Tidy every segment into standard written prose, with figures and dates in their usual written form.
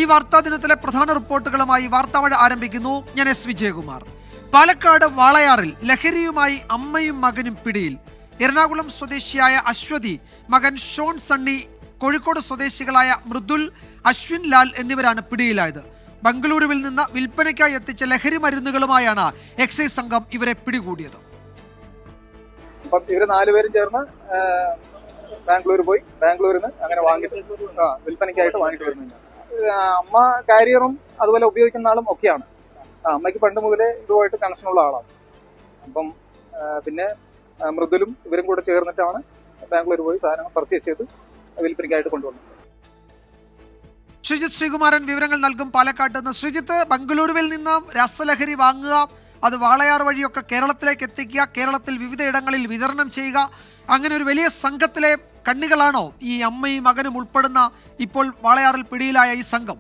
ഈ വാർത്താ ദിനത്തിലെ പ്രധാന റിപ്പോർട്ടുകളുമായി വാർത്താമഴ ആരംഭിക്കുന്നു. ഞാൻ എസ് വിജയകുമാർ. പാലക്കാട് വാളയാറിൽ ലഹരിയുമായി അമ്മയും മകനും പിടിയിൽ. എറണാകുളം സ്വദേശിയായ അശ്വതി, മകൻ ഷോൺ സണ്ണി, കോഴിക്കോട് സ്വദേശികളായ മൃദുൽ, അശ്വിൻ ലാൽ എന്നിവരാണ് പിടിയിലായത്. ബംഗളൂരുവിൽ നിന്ന് വിൽപ്പനയ്ക്കായി എത്തിച്ച ലഹരി മരുന്നുകളുമായാണ് എക്സൈസ് സംഘം ഇവരെ പിടികൂടിയത്. ഇവര് 4 പേരും ചേർന്ന് ബാംഗ്ലൂർ പോയി, ബാംഗ്ലൂരിൽ നിന്ന് അങ്ങനെ വാങ്ങിട്ട് വിൽപ്പനയ്ക്കായിട്ട് വാങ്ങിട്ട് വരുന്നുണ്ട്. അമ്മ കാരിയറും അതുപോലെ ഉപയോഗിക്കുന്ന ആളും ഒക്കെയാണ്. അമ്മയ്ക്ക് പണ്ട് മുതലേ ഇതുമായിട്ട് കണക്ഷനുള്ള ആളാണ്. അപ്പം പിന്നെ മൃദുലും ഇവരും കൂടെ ചേർന്നിട്ടാണ് ബാംഗ്ലൂർ പോയി സാധനങ്ങൾ പർച്ചേസ് ചെയ്ത് വിൽപ്പനയ്ക്കായിട്ട് കൊണ്ടുവന്നത്. ശ്രീജിത്ത് ശ്രീകുമാരൻ വിവരങ്ങൾ നൽകും പാലക്കാട്ട് നിന്ന്. ശ്രീജിത്ത്, ബംഗളൂരുവിൽ നിന്ന് രാസലഹരി വാങ്ങുക, അത് വാളയാർ വഴിയൊക്കെ കേരളത്തിലേക്ക് എത്തിക്കുക, കേരളത്തിൽ വിവിധയിടങ്ങളിൽ വിതരണം ചെയ്യുക, അങ്ങനെ ഒരു വലിയ സംഘത്തിലെ കണ്ണികളാണോ ഈ അമ്മയും മകനും ഉൾപ്പെടുന്ന ഇപ്പോൾ വാളയാറിൽ പിടിയിലായ ഈ സംഘം?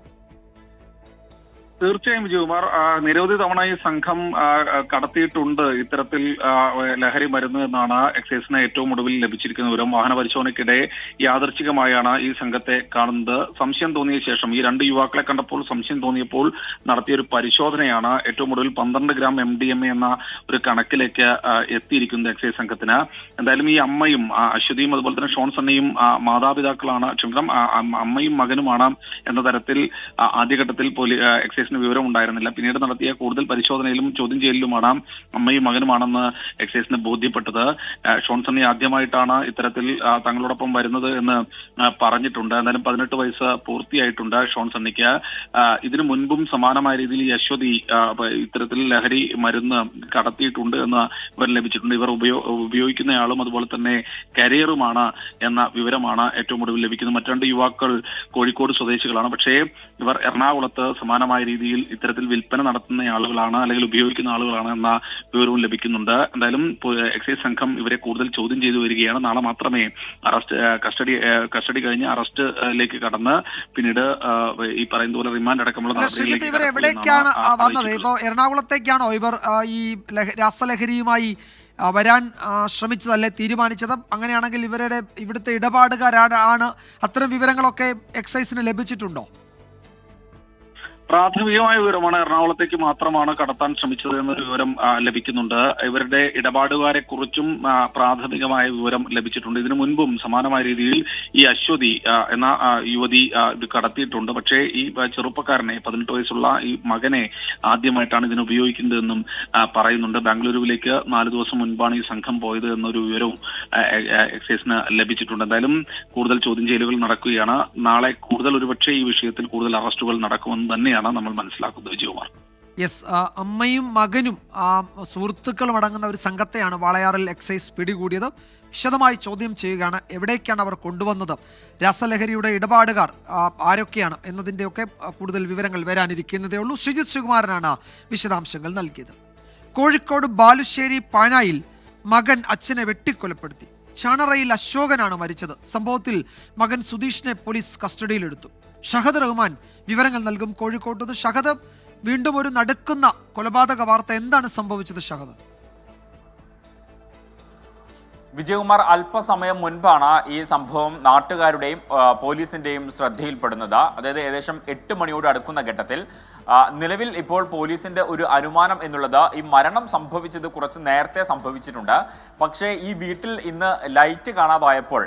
തീർച്ചയായും വിജയകുമാർ, നിരവധി തവണ ഈ സംഘം കടത്തിയിട്ടുണ്ട് ഇത്തരത്തിൽ ലഹരി മരുന്ന് എന്നാണ് എക്സൈസിന് ഏറ്റവും ഒടുവിൽ ലഭിച്ചിരിക്കുന്ന വിവരം. വാഹന പരിശോധനയ്ക്കിടെ യാദർച്ഛികമായാണ് ഈ സംഘത്തെ കാണുന്നത്. സംശയം തോന്നിയ ശേഷം ഈ 2 യുവാക്കളെ കണ്ടപ്പോൾ സംശയം തോന്നിയപ്പോൾ നടത്തിയൊരു പരിശോധനയാണ് ഏറ്റവും ഒടുവിൽ 12 ഗ്രാം MDMA എന്ന ഒരു കണക്കിലേക്ക് എത്തിയിരിക്കുന്നത് എക്സൈസ് സംഘത്തിന്. എന്തായാലും ഈ അമ്മയും അശ്വതിയും അതുപോലെ തന്നെ ഷോൺ സണ്ണിയും മാതാപിതാക്കളാണ്, ക്ഷമിക്കണം, അമ്മയും മകനുമാണ് എന്ന തരത്തിൽ ആദ്യഘട്ടത്തിൽ എക്സൈസ് വിവരം ഉണ്ടായിരുന്നില്ല. പിന്നീട് നടത്തിയ കൂടുതൽ പരിശോധനയിലും ചോദ്യം ചെയ്യലിലുമാണ് അമ്മയും മകനുമാണെന്ന് എക്സൈസിന് ബോധ്യപ്പെട്ടത്. ഷോൺ സണ്ണി ആദ്യമായിട്ടാണ് ഇത്തരത്തിൽ തങ്ങളോടൊപ്പം വരുന്നത് എന്ന് പറഞ്ഞിട്ടുണ്ട്. എന്തായാലും 18 വയസ്സ് പൂർത്തിയായിട്ടുണ്ട് ഷോൺ സണ്ണിക്ക്. ഇതിനു മുൻപും സമാനമായ രീതിയിൽ ഈ അശ്വതി ഇത്തരത്തിൽ ലഹരി മരുന്ന് കടത്തിയിട്ടുണ്ട് എന്ന് വിവരം ലഭിച്ചിട്ടുണ്ട്. ഇവർ ഉപയോഗിക്കുന്നയാളും അതുപോലെ തന്നെ കരിയറുമാണ് എന്ന വിവരമാണ് ഏറ്റവും ഒടുവിൽ ലഭിക്കുന്നത്. മറ്റ് 2 യുവാക്കൾ കോഴിക്കോട് സ്വദേശികളാണ്. പക്ഷേ ഇവർ എറണാകുളത്ത് സമാനമായ രീതിയിൽ ഇത്തരത്തിൽ വിൽപ്പന നടത്തുന്ന ആളുകളാണ് അല്ലെങ്കിൽ ഉപയോഗിക്കുന്ന ആളുകളാണ് എന്ന വിവരവും ലഭിക്കുന്നുണ്ട്. എന്തായാലും എക്സൈസ് സംഘം ഇവരെ കൂടുതൽ ചോദ്യം ചെയ്തു വരികയാണ്. നാളെ മാത്രമേ കസ്റ്റഡി കഴിഞ്ഞ് അറസ്റ്റിലേക്ക് കടന്ന് പിന്നീട് ഈ പറയുന്ന പോലെ റിമാൻഡ് അടക്കമുള്ള ഇവർ എവിടേക്കാണ് വന്നത്? ഇപ്പോ എറണാകുളത്തേക്കാണോ ഇവർ ഈ രാസലഹരിയുമായി വരാൻ ശ്രമിച്ചതല്ലേ, തീരുമാനിച്ചത്? അങ്ങനെയാണെങ്കിൽ ഇവിടുത്തെ ഇടപാടുകാരാണ് അത്തരം വിവരങ്ങളൊക്കെ എക്സൈസിന് ലഭിച്ചിട്ടുണ്ടോ? പ്രാഥമികമായ വിവരമാണ് എറണാകുളത്തേക്ക് മാത്രമാണ് കടത്താൻ ശ്രമിച്ചത് എന്നൊരു വിവരം ലഭിക്കുന്നുണ്ട്. ഇവരുടെ ഇടപാടുകാരെ കുറിച്ചും പ്രാഥമികമായ വിവരം ലഭിച്ചിട്ടുണ്ട്. ഇതിനു മുൻപും സമാനമായ രീതിയിൽ ഈ അശ്വതി എന്ന യുവതി ഇത് കടത്തിയിട്ടുണ്ട്. പക്ഷേ ഈ ചെറുപ്പക്കാരനെ, 18 വയസ്സുള്ള ഈ മകനെ ആദ്യമായിട്ടാണ് ഇതിന് ഉപയോഗിക്കുന്നതെന്നും പറയുന്നുണ്ട്. ബാംഗ്ലൂരുവിലേക്ക് 4 ദിവസം മുൻപാണ് ഈ സംഘം പോയത് എന്നൊരു വിവരവും എക്സൈസിന് ലഭിച്ചിട്ടുണ്ട്. എന്തായാലും കൂടുതൽ ചോദ്യം ചെയ്യലുകൾ നടക്കുകയാണ്. നാളെ കൂടുതൽ ഒരുപക്ഷെ ഈ വിഷയത്തിൽ കൂടുതൽ അറസ്റ്റുകൾ നടക്കുമെന്ന് തന്നെയാണ് നമ്മൾ മനസ്സിലാക്കുന്നത്. വിജയകുമാർ, യെസ്, അമ്മയും മകനും സുഹൃത്തുക്കളും അടങ്ങുന്ന ഒരു സംഘത്തെയാണ് വാളയാറിൽ എക്സൈസ് പിടികൂടിയത്. വിശദമായി ചോദ്യം ചെയ്യുകയാണ്. എവിടേക്കാണ് അവർ കൊണ്ടുവന്നത്, രാസലഹരിയുടെ ഇടപാടുകാർ ആരൊക്കെയാണ് എന്നതിൻ്റെയൊക്കെ കൂടുതൽ വിവരങ്ങൾ വരാനിരിക്കുന്നതേ ഉള്ളൂ. ശ്രീജിത്ത് ശ്രീകുമാരനാണ് വിശദാംശങ്ങൾ നൽകിയത്. കോഴിക്കോട് ബാലുശ്ശേരി പാനായിൽ മകൻ അച്ഛനെ വെട്ടിക്കൊലപ്പെടുത്തി. ചാണറയിൽ അശോകനാണ് മരിച്ചത്. സംഭവത്തിൽ മകൻ സുധീഷിനെ പോലീസ് കസ്റ്റഡിയിലെടുത്തു. ഷഹദ് റഹ്മാൻ വിവരങ്ങൾ നൽകും കോഴിക്കോട്ട്. ഷഹദ്, വീണ്ടും ഒരു നടുക്കുന്ന കൊലപാതക വാർത്ത, എന്താണ് സംഭവിച്ചത് ഷഹദ്? വിജയകുമാർ, അല്പസമയം മുൻപാണ് ഈ സംഭവം നാട്ടുകാരുടെയും പോലീസിന്റെയും ശ്രദ്ധയിൽപ്പെടുന്നത്. അതായത് ഏകദേശം 8 മണിയോട് അടുക്കുന്ന ഘട്ടത്തിൽ നിലവിൽ ഇപ്പോൾ പോലീസിന്റെ ഒരു അനുമാനം എന്നുള്ളത് ഈ മരണം സംഭവിച്ചത് കുറച്ച് നേരത്തെ സംഭവിച്ചിട്ടുണ്ട്. പക്ഷേ ഈ വീട്ടിൽ ഇന്ന് ലൈറ്റ് കാണാതായപ്പോൾ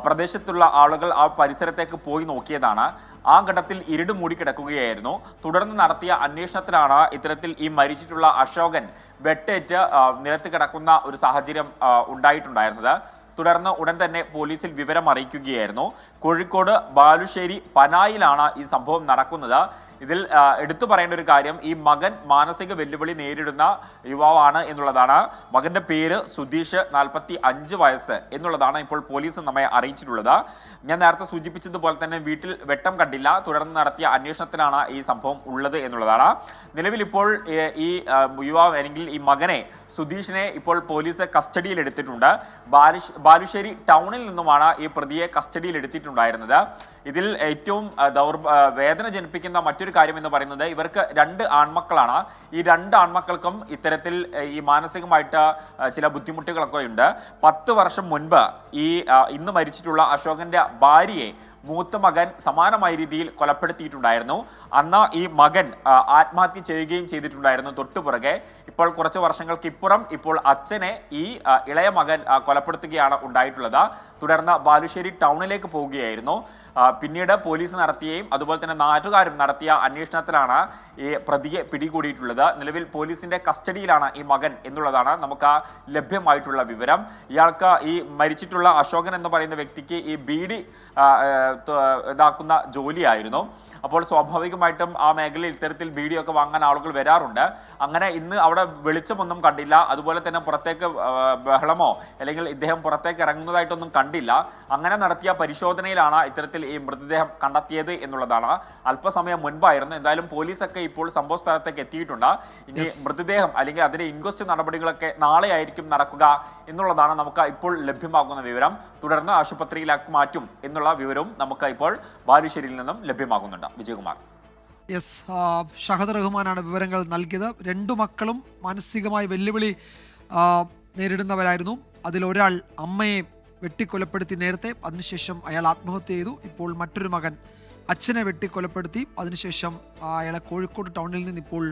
പ്രദേശത്തുള്ള ആളുകൾ ആ പരിസരത്തേക്ക് പോയി നോക്കിയതാണ്. ആ ഘട്ടത്തിൽ ഇരുട് മൂടിക്കിടക്കുകയായിരുന്നു. തുടർന്ന് നടത്തിയ അന്വേഷണത്തിലാണ് ഇത്തരത്തിൽ ഈ മരിച്ചിട്ടുള്ള അശോകൻ വെട്ടേറ്റ് നിലത്ത് കിടക്കുന്ന ഒരു സാഹചര്യം ഉണ്ടായിട്ടുണ്ടായിരുന്നത്. തുടർന്ന് ഉടൻ തന്നെ പോലീസിൽ വിവരം അറിയിക്കുകയായിരുന്നു. കോഴിക്കോട് ബാലുശ്ശേരി പനായിലാണ് ഈ സംഭവം നടക്കുന്നത്. ഇതിൽ എടുത്തു പറയേണ്ട ഒരു കാര്യം, ഈ മകൻ മാനസിക വെല്ലുവിളി നേരിടുന്ന യുവാവാണ് എന്നുള്ളതാണ്. മകന്റെ പേര് സുധീഷ്, 45 വയസ്സ് എന്നുള്ളതാണ് ഇപ്പോൾ പോലീസ് നമ്മെ അറിയിച്ചിട്ടുള്ളത്. ഞാൻ നേരത്തെ സൂചിപ്പിച്ചതുപോലെ തന്നെ വീട്ടിൽ വെട്ടം കണ്ടില്ല. തുടർന്ന് നടത്തിയ അന്വേഷണത്തിലാണ് ഈ സംഭവം ഉള്ളത് എന്നുള്ളതാണ്. നിലവിൽ ഇപ്പോൾ ഈ യുവാവ് അല്ലെങ്കിൽ ഈ മകനെ, സുധീഷിനെ ഇപ്പോൾ പോലീസ് കസ്റ്റഡിയിൽ എടുത്തിട്ടുണ്ട്. ബാലുശ്ശേരി ടൗണിൽ നിന്നുമാണ് ഈ പ്രതിയെ കസ്റ്റഡിയിൽ എടുത്തിട്ടുണ്ടായിരുന്നത്. ഇതിൽ ഏറ്റവും വേദന ജനിപ്പിക്കുന്ന മറ്റൊരു കാര്യം എന്ന് പറയുന്നത്, ഇവർക്ക് 2 ആൺമക്കളാണ്. ഈ 2 ആൺമക്കൾക്കും ഇത്തരത്തിൽ ഈ മാനസികമായിട്ട് ചില ബുദ്ധിമുട്ടുകളൊക്കെ ഉണ്ട്. 10 വർഷം മുൻപ് ഈ ഇന്ന് മരിച്ചിട്ടുള്ള അശോകന്റെ ഭാര്യയെ മൂത്ത മകൻ സമാനമായ രീതിയിൽ കൊലപ്പെടുത്തിയിട്ടുണ്ടായിരുന്നു. അന്ന് ഈ മകൻ ആത്മഹത്യ ചെയ്യുകയും ചെയ്തിട്ടുണ്ടായിരുന്നു തൊട്ടുപുറകെ. ഇപ്പോൾ കുറച്ച് വർഷങ്ങൾക്കിപ്പുറം ഇപ്പോൾ അച്ഛനെ ഈ ഇളയ മകൻ കൊലപ്പെടുത്തുകയാണ് ഉണ്ടായിട്ടുള്ളത്. തുടർന്ന് ബാലുശ്ശേരി ടൗണിലേക്ക് പോവുകയായിരുന്നു. പിന്നീട് പോലീസ് നടത്തിയും അതുപോലെ തന്നെ നാട്ടുകാരും നടത്തിയ അന്വേഷണത്തിലാണ് ഈ പ്രതിയെ പിടികൂടിയിട്ടുള്ളത്. നിലവിൽ പോലീസിന്റെ കസ്റ്റഡിയിലാണ് ഈ മകൻ എന്നുള്ളതാണ് നമുക്ക് ലഭ്യമായിട്ടുള്ള വിവരം. ഇയാൾക്ക് ഈ മരിച്ചിട്ടുള്ള അശോകൻ എന്ന് പറയുന്ന വ്യക്തിക്ക് ഈ ബീഡി ഇതാക്കുന്ന ജോലിയായിരുന്നു. അപ്പോൾ സ്വാഭാവികമായിട്ടും ആ മേഖലയിൽ ഇത്തരത്തിൽ ബീഡിയൊക്കെ വാങ്ങാൻ ആളുകൾ വരാറുണ്ട്. അങ്ങനെ ഇന്ന് അവിടെ വെളിച്ചമൊന്നും കണ്ടില്ല. അതുപോലെ തന്നെ പുറത്തേക്ക് ബഹളമോ അല്ലെങ്കിൽ ഇദ്ദേഹം പുറത്തേക്ക് ഇറങ്ങുന്നതായിട്ടൊന്നും കണ്ടില്ല. അങ്ങനെ നടത്തിയ പരിശോധനയിലാണ് ഇത്തരത്തിൽ ഈ മൃതദേഹം കണ്ടെത്തിയത് എന്നുള്ളതാണ്. അല്പസമയം മുൻപായിരുന്നു. എന്തായാലും പോലീസൊക്കെ ഇപ്പോൾ സംഭവ സ്ഥലത്തേക്ക് എത്തിയിട്ടുണ്ട്. ഇനി മൃതദേഹം അല്ലെങ്കിൽ അതിന്റെ ഇൻക്വസ്റ്റ് നടപടികളൊക്കെ നാളെ ആയിരിക്കും നടക്കുക എന്നുള്ളതാണ് നമുക്ക് ഇപ്പോൾ ലഭ്യമാകുന്ന വിവരം. തുടർന്ന് ആശുപത്രിയിലേക്ക് മാറ്റും എന്നുള്ള വിവരവും നമുക്ക് ഇപ്പോൾ ബാലുശ്ശേരിയിൽ നിന്നും ലഭ്യമാകുന്നുണ്ട്. വിജയകുമാർ. യെസ്, ഷഹദ് റഹ്മാനാണ് വിവരങ്ങൾ നൽകിയത്. രണ്ടു മക്കളും മാനസികമായ വെല്ലുവിളി നേരിടുന്നവരായിരുന്നു. അതിലൊരാൾ അമ്മയെ വെട്ടിക്കൊലപ്പെടുത്തി നേരത്തെ, അതിനുശേഷം അയാൾ ആത്മഹത്യ ചെയ്തു. ഇപ്പോൾ മറ്റൊരു മകൻ അച്ഛനെ വെട്ടിക്കൊലപ്പെടുത്തി. അതിനുശേഷം അയാളെ കോഴിക്കോട് ടൗണിൽ നിന്ന് ഇപ്പോൾ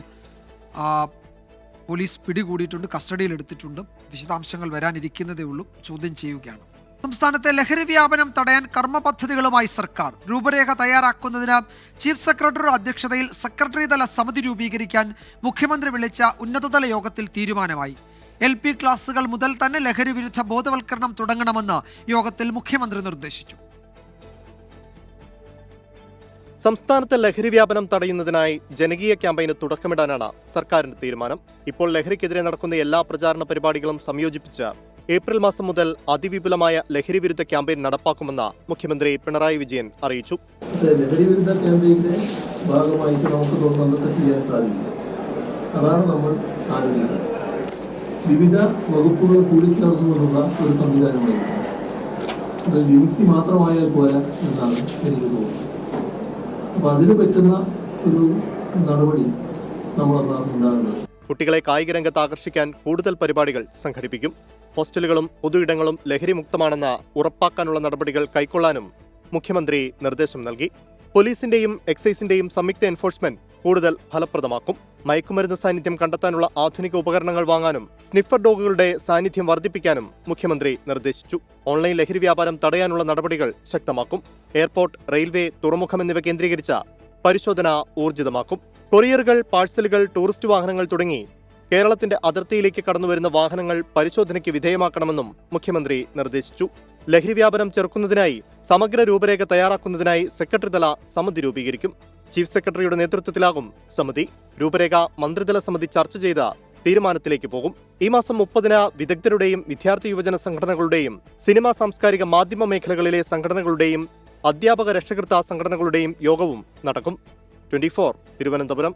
പോലീസ് പിടികൂടിയിട്ടുണ്ട്, കസ്റ്റഡിയിൽ എടുത്തിട്ടുണ്ട്. വിശദാംശങ്ങൾ വരാനിരിക്കുന്നതേ ഉള്ളൂ. ചോദ്യം ചെയ്യുകയാണ്. സംസ്ഥാനത്തെ ലഹരി വ്യാപനം തടയാൻ കർമ്മ പദ്ധതികളുമായി സർക്കാർ. രൂപരേഖ തയ്യാറാക്കുന്നതിന് ചീഫ് സെക്രട്ടറിയുടെ അധ്യക്ഷതയിൽ സെക്രട്ടറി തല സമിതി രൂപീകരിക്കാൻ മുഖ്യമന്ത്രി വിളിച്ച ഉന്നതതല യോഗത്തിൽ തീരുമാനമായി. LP ക്ലാസുകൾ മുതൽ തന്നെ ലഹരി വിരുദ്ധ ബോധവൽക്കരണം തുടങ്ങണമെന്ന് യോഗത്തിൽ മുഖ്യമന്ത്രി നിർദ്ദേശിച്ചു. സംസ്ഥാനത്തെ ലഹരി വ്യാപനം തടയുന്നതിനായി ജനകീയ ക്യാമ്പയിന് തുടക്കമിടാനാണ് സർക്കാരിന്റെ തീരുമാനം. ഇപ്പോൾ ലഹരിക്കെതിരെ നടക്കുന്ന എല്ലാ പ്രചാരണ പരിപാടികളും സംയോജിപ്പിച്ച് ഏപ്രിൽ മാസം മുതൽ അതിവിപുലമായ ലഹരി വിരുദ്ധ ക്യാമ്പയിൻ നടപ്പാക്കുമെന്ന് മുഖ്യമന്ത്രി പിണറായി വിജയൻ അറിയിച്ചു. ലഹരി വിരുദ്ധ ക്യാമ്പയിന്റെ ഭാഗമായിട്ട് നമുക്ക് എന്തൊക്കെ ചെയ്യാൻ സാധിക്കും, അതാണ് നമ്മൾ ആലോചിക്കുന്നത്. വിവിധ വകുപ്പുകൾ കൂടിച്ചേർന്നുകൊണ്ടുള്ള ഒരു സംവിധാനമായിരിക്കും. അത് വിമുക്തി മാത്രമായാൽ പോരാ എന്നാണ് എനിക്ക് തോന്നുന്നത്. അപ്പൊ അതിന് പറ്റുന്ന ഒരു നടപടി നമ്മളൊന്നാണ് ഉണ്ടാകുന്നത്. കുട്ടികളെ കായിക രംഗത്ത് ആകർഷിക്കാൻ കൂടുതൽ പരിപാടികൾ സംഘടിപ്പിക്കും. ഹോസ്റ്റലുകളും പൊതുയിടങ്ങളും ലഹരി മുക്തമാണെന്ന് ഉറപ്പാക്കാനുള്ള നടപടികൾ കൈക്കൊള്ളാനും മുഖ്യമന്ത്രി നിർദ്ദേശം നൽകി. പോലീസിന്റെയും എക്സൈസിന്റെയും സംയുക്ത എൻഫോഴ്സ്മെന്റ് കൂടുതൽ ഫലപ്രദമാക്കും. മയക്കുമരുന്ന് സാന്നിധ്യം കണ്ടെത്താനുള്ള ആധുനിക ഉപകരണങ്ങൾ വാങ്ങാനും സ്നിഫർ ഡോഗുകളുടെ സാന്നിധ്യം വർദ്ധിപ്പിക്കാനും മുഖ്യമന്ത്രി നിർദ്ദേശിച്ചു. ഓൺലൈൻ ലഹരി വ്യാപാരം തടയാനുള്ള നടപടികൾ ശക്തമാക്കും. എയർപോർട്ട്, റെയിൽവേ, തുറമുഖം എന്നിവ കേന്ദ്രീകരിച്ച പരിശോധന ഊർജിതമാക്കും. കൊറിയറുകൾ, പാഴ്സലുകൾ, ടൂറിസ്റ്റ് വാഹനങ്ങൾ തുടങ്ങി കേരളത്തിന്റെ അതിർത്തിയിലേക്ക് കടന്നുവരുന്ന വാഹനങ്ങൾ പരിശോധനയ്ക്ക് വിധേയമാക്കണമെന്നും മുഖ്യമന്ത്രി നിർദ്ദേശിച്ചു. ലഹരി വ്യാപനം ചെറുക്കുന്നതിനായി സമഗ്ര രൂപരേഖ തയ്യാറാക്കുന്നതിനായി സെക്രട്ടറി തല സമിതി രൂപീകരിക്കും. ചീഫ് സെക്രട്ടറിയുടെ നേതൃത്വത്തിലാകും സമിതി. രൂപരേഖ മന്ത്രിതല സമിതി ചർച്ച ചെയ്ത് തീരുമാനത്തിലേക്ക് പോകും. ഈ മാസം 30-ന് വിദഗ്ധരുടെയും വിദ്യാർത്ഥി യുവജന സംഘടനകളുടെയും സിനിമാ, സാംസ്കാരിക, മാധ്യമ മേഖലകളിലെ സംഘടനകളുടെയും അധ്യാപക രക്ഷകർത്താ സംഘടനകളുടെയും യോഗവും നടക്കും. 24 തിരുവനന്തപുരം.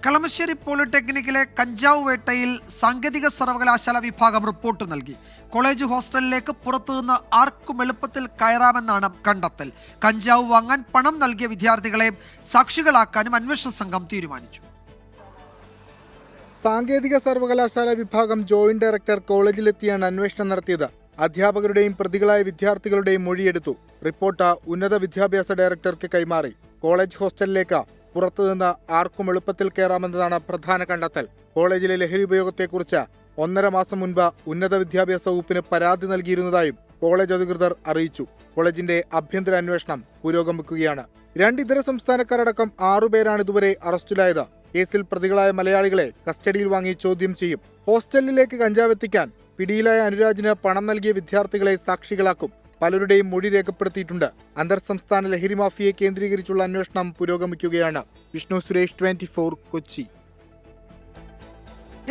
കളമശ്ശേരി പോളിടെക്നിക്കിലെ കഞ്ചാവ് വേട്ടയിൽ സാങ്കേതിക സർവകലാശാല വിഭാഗം റിപ്പോർട്ട് നൽകി. കോളേജ് ഹോസ്റ്റലിലേക്ക് പുറത്തുനിന്ന് ആർക്കും എളുപ്പത്തിൽ കയറാമെന്നാണ് കണ്ടെത്തൽ. കഞ്ചാവ് വാങ്ങാൻ പണം നൽകിയ വിദ്യാർത്ഥികളെ സാക്ഷികളാക്കാനും അന്വേഷണ സംഘം തീരുമാനിച്ചു. സാങ്കേതിക സർവകലാശാല വിഭാഗം ജോയിന്റ് ഡയറക്ടർ കോളേജിലെത്തിയാണ് അന്വേഷണം നടത്തിയത്. അധ്യാപകരുടെയും പ്രതികളായ വിദ്യാർത്ഥികളുടെയും മൊഴിയെടുത്തു. റിപ്പോർട്ട് ഉന്നത വിദ്യാഭ്യാസ ഡയറക്ടർക്ക് കൈമാറി. കോളേജ് ഹോസ്റ്റലിലേക്ക് പുറത്തുനിന്ന് ആർക്കും എളുപ്പത്തിൽ കയറാമെന്നതാണ് പ്രധാന കണ്ടെത്തൽ. കോളേജിലെ ലഹരി ഉപയോഗത്തെക്കുറിച്ച് 1.5 മാസം മുൻപ് ഉന്നത വിദ്യാഭ്യാസ വകുപ്പിന് പരാതി നൽകിയിരുന്നതായും കോളേജ് അധികൃതർ അറിയിച്ചു. കോളേജിന്റെ ആഭ്യന്തര അന്വേഷണം പുരോഗമിക്കുകയാണ്. 2 ഇതര സംസ്ഥാനക്കാരടക്കം 6 പേരാണ് ഇതുവരെ അറസ്റ്റിലായത്. കേസിൽ പ്രതികളായ മലയാളികളെ കസ്റ്റഡിയിൽ വാങ്ങി ചോദ്യം ചെയ്യും. ഹോസ്റ്റലിലേക്ക് കഞ്ചാവ് എത്തിക്കാൻ പിടിയിലായ അനുരാജിന് പണം നൽകിയ വിദ്യാർത്ഥികളെ സാക്ഷികളാക്കും. പലരുടെയും മൊഴി രേഖപ്പെടുത്തിയിട്ടുണ്ട്. അന്തർ സംസ്ഥാന ലഹരി മാഫിയയെ കേന്ദ്രീകരിച്ചുള്ള അന്വേഷണം പുരോഗമിക്കുകയാണ്. വിഷ്ണു സുരേഷ്, 24 കൊച്ചി.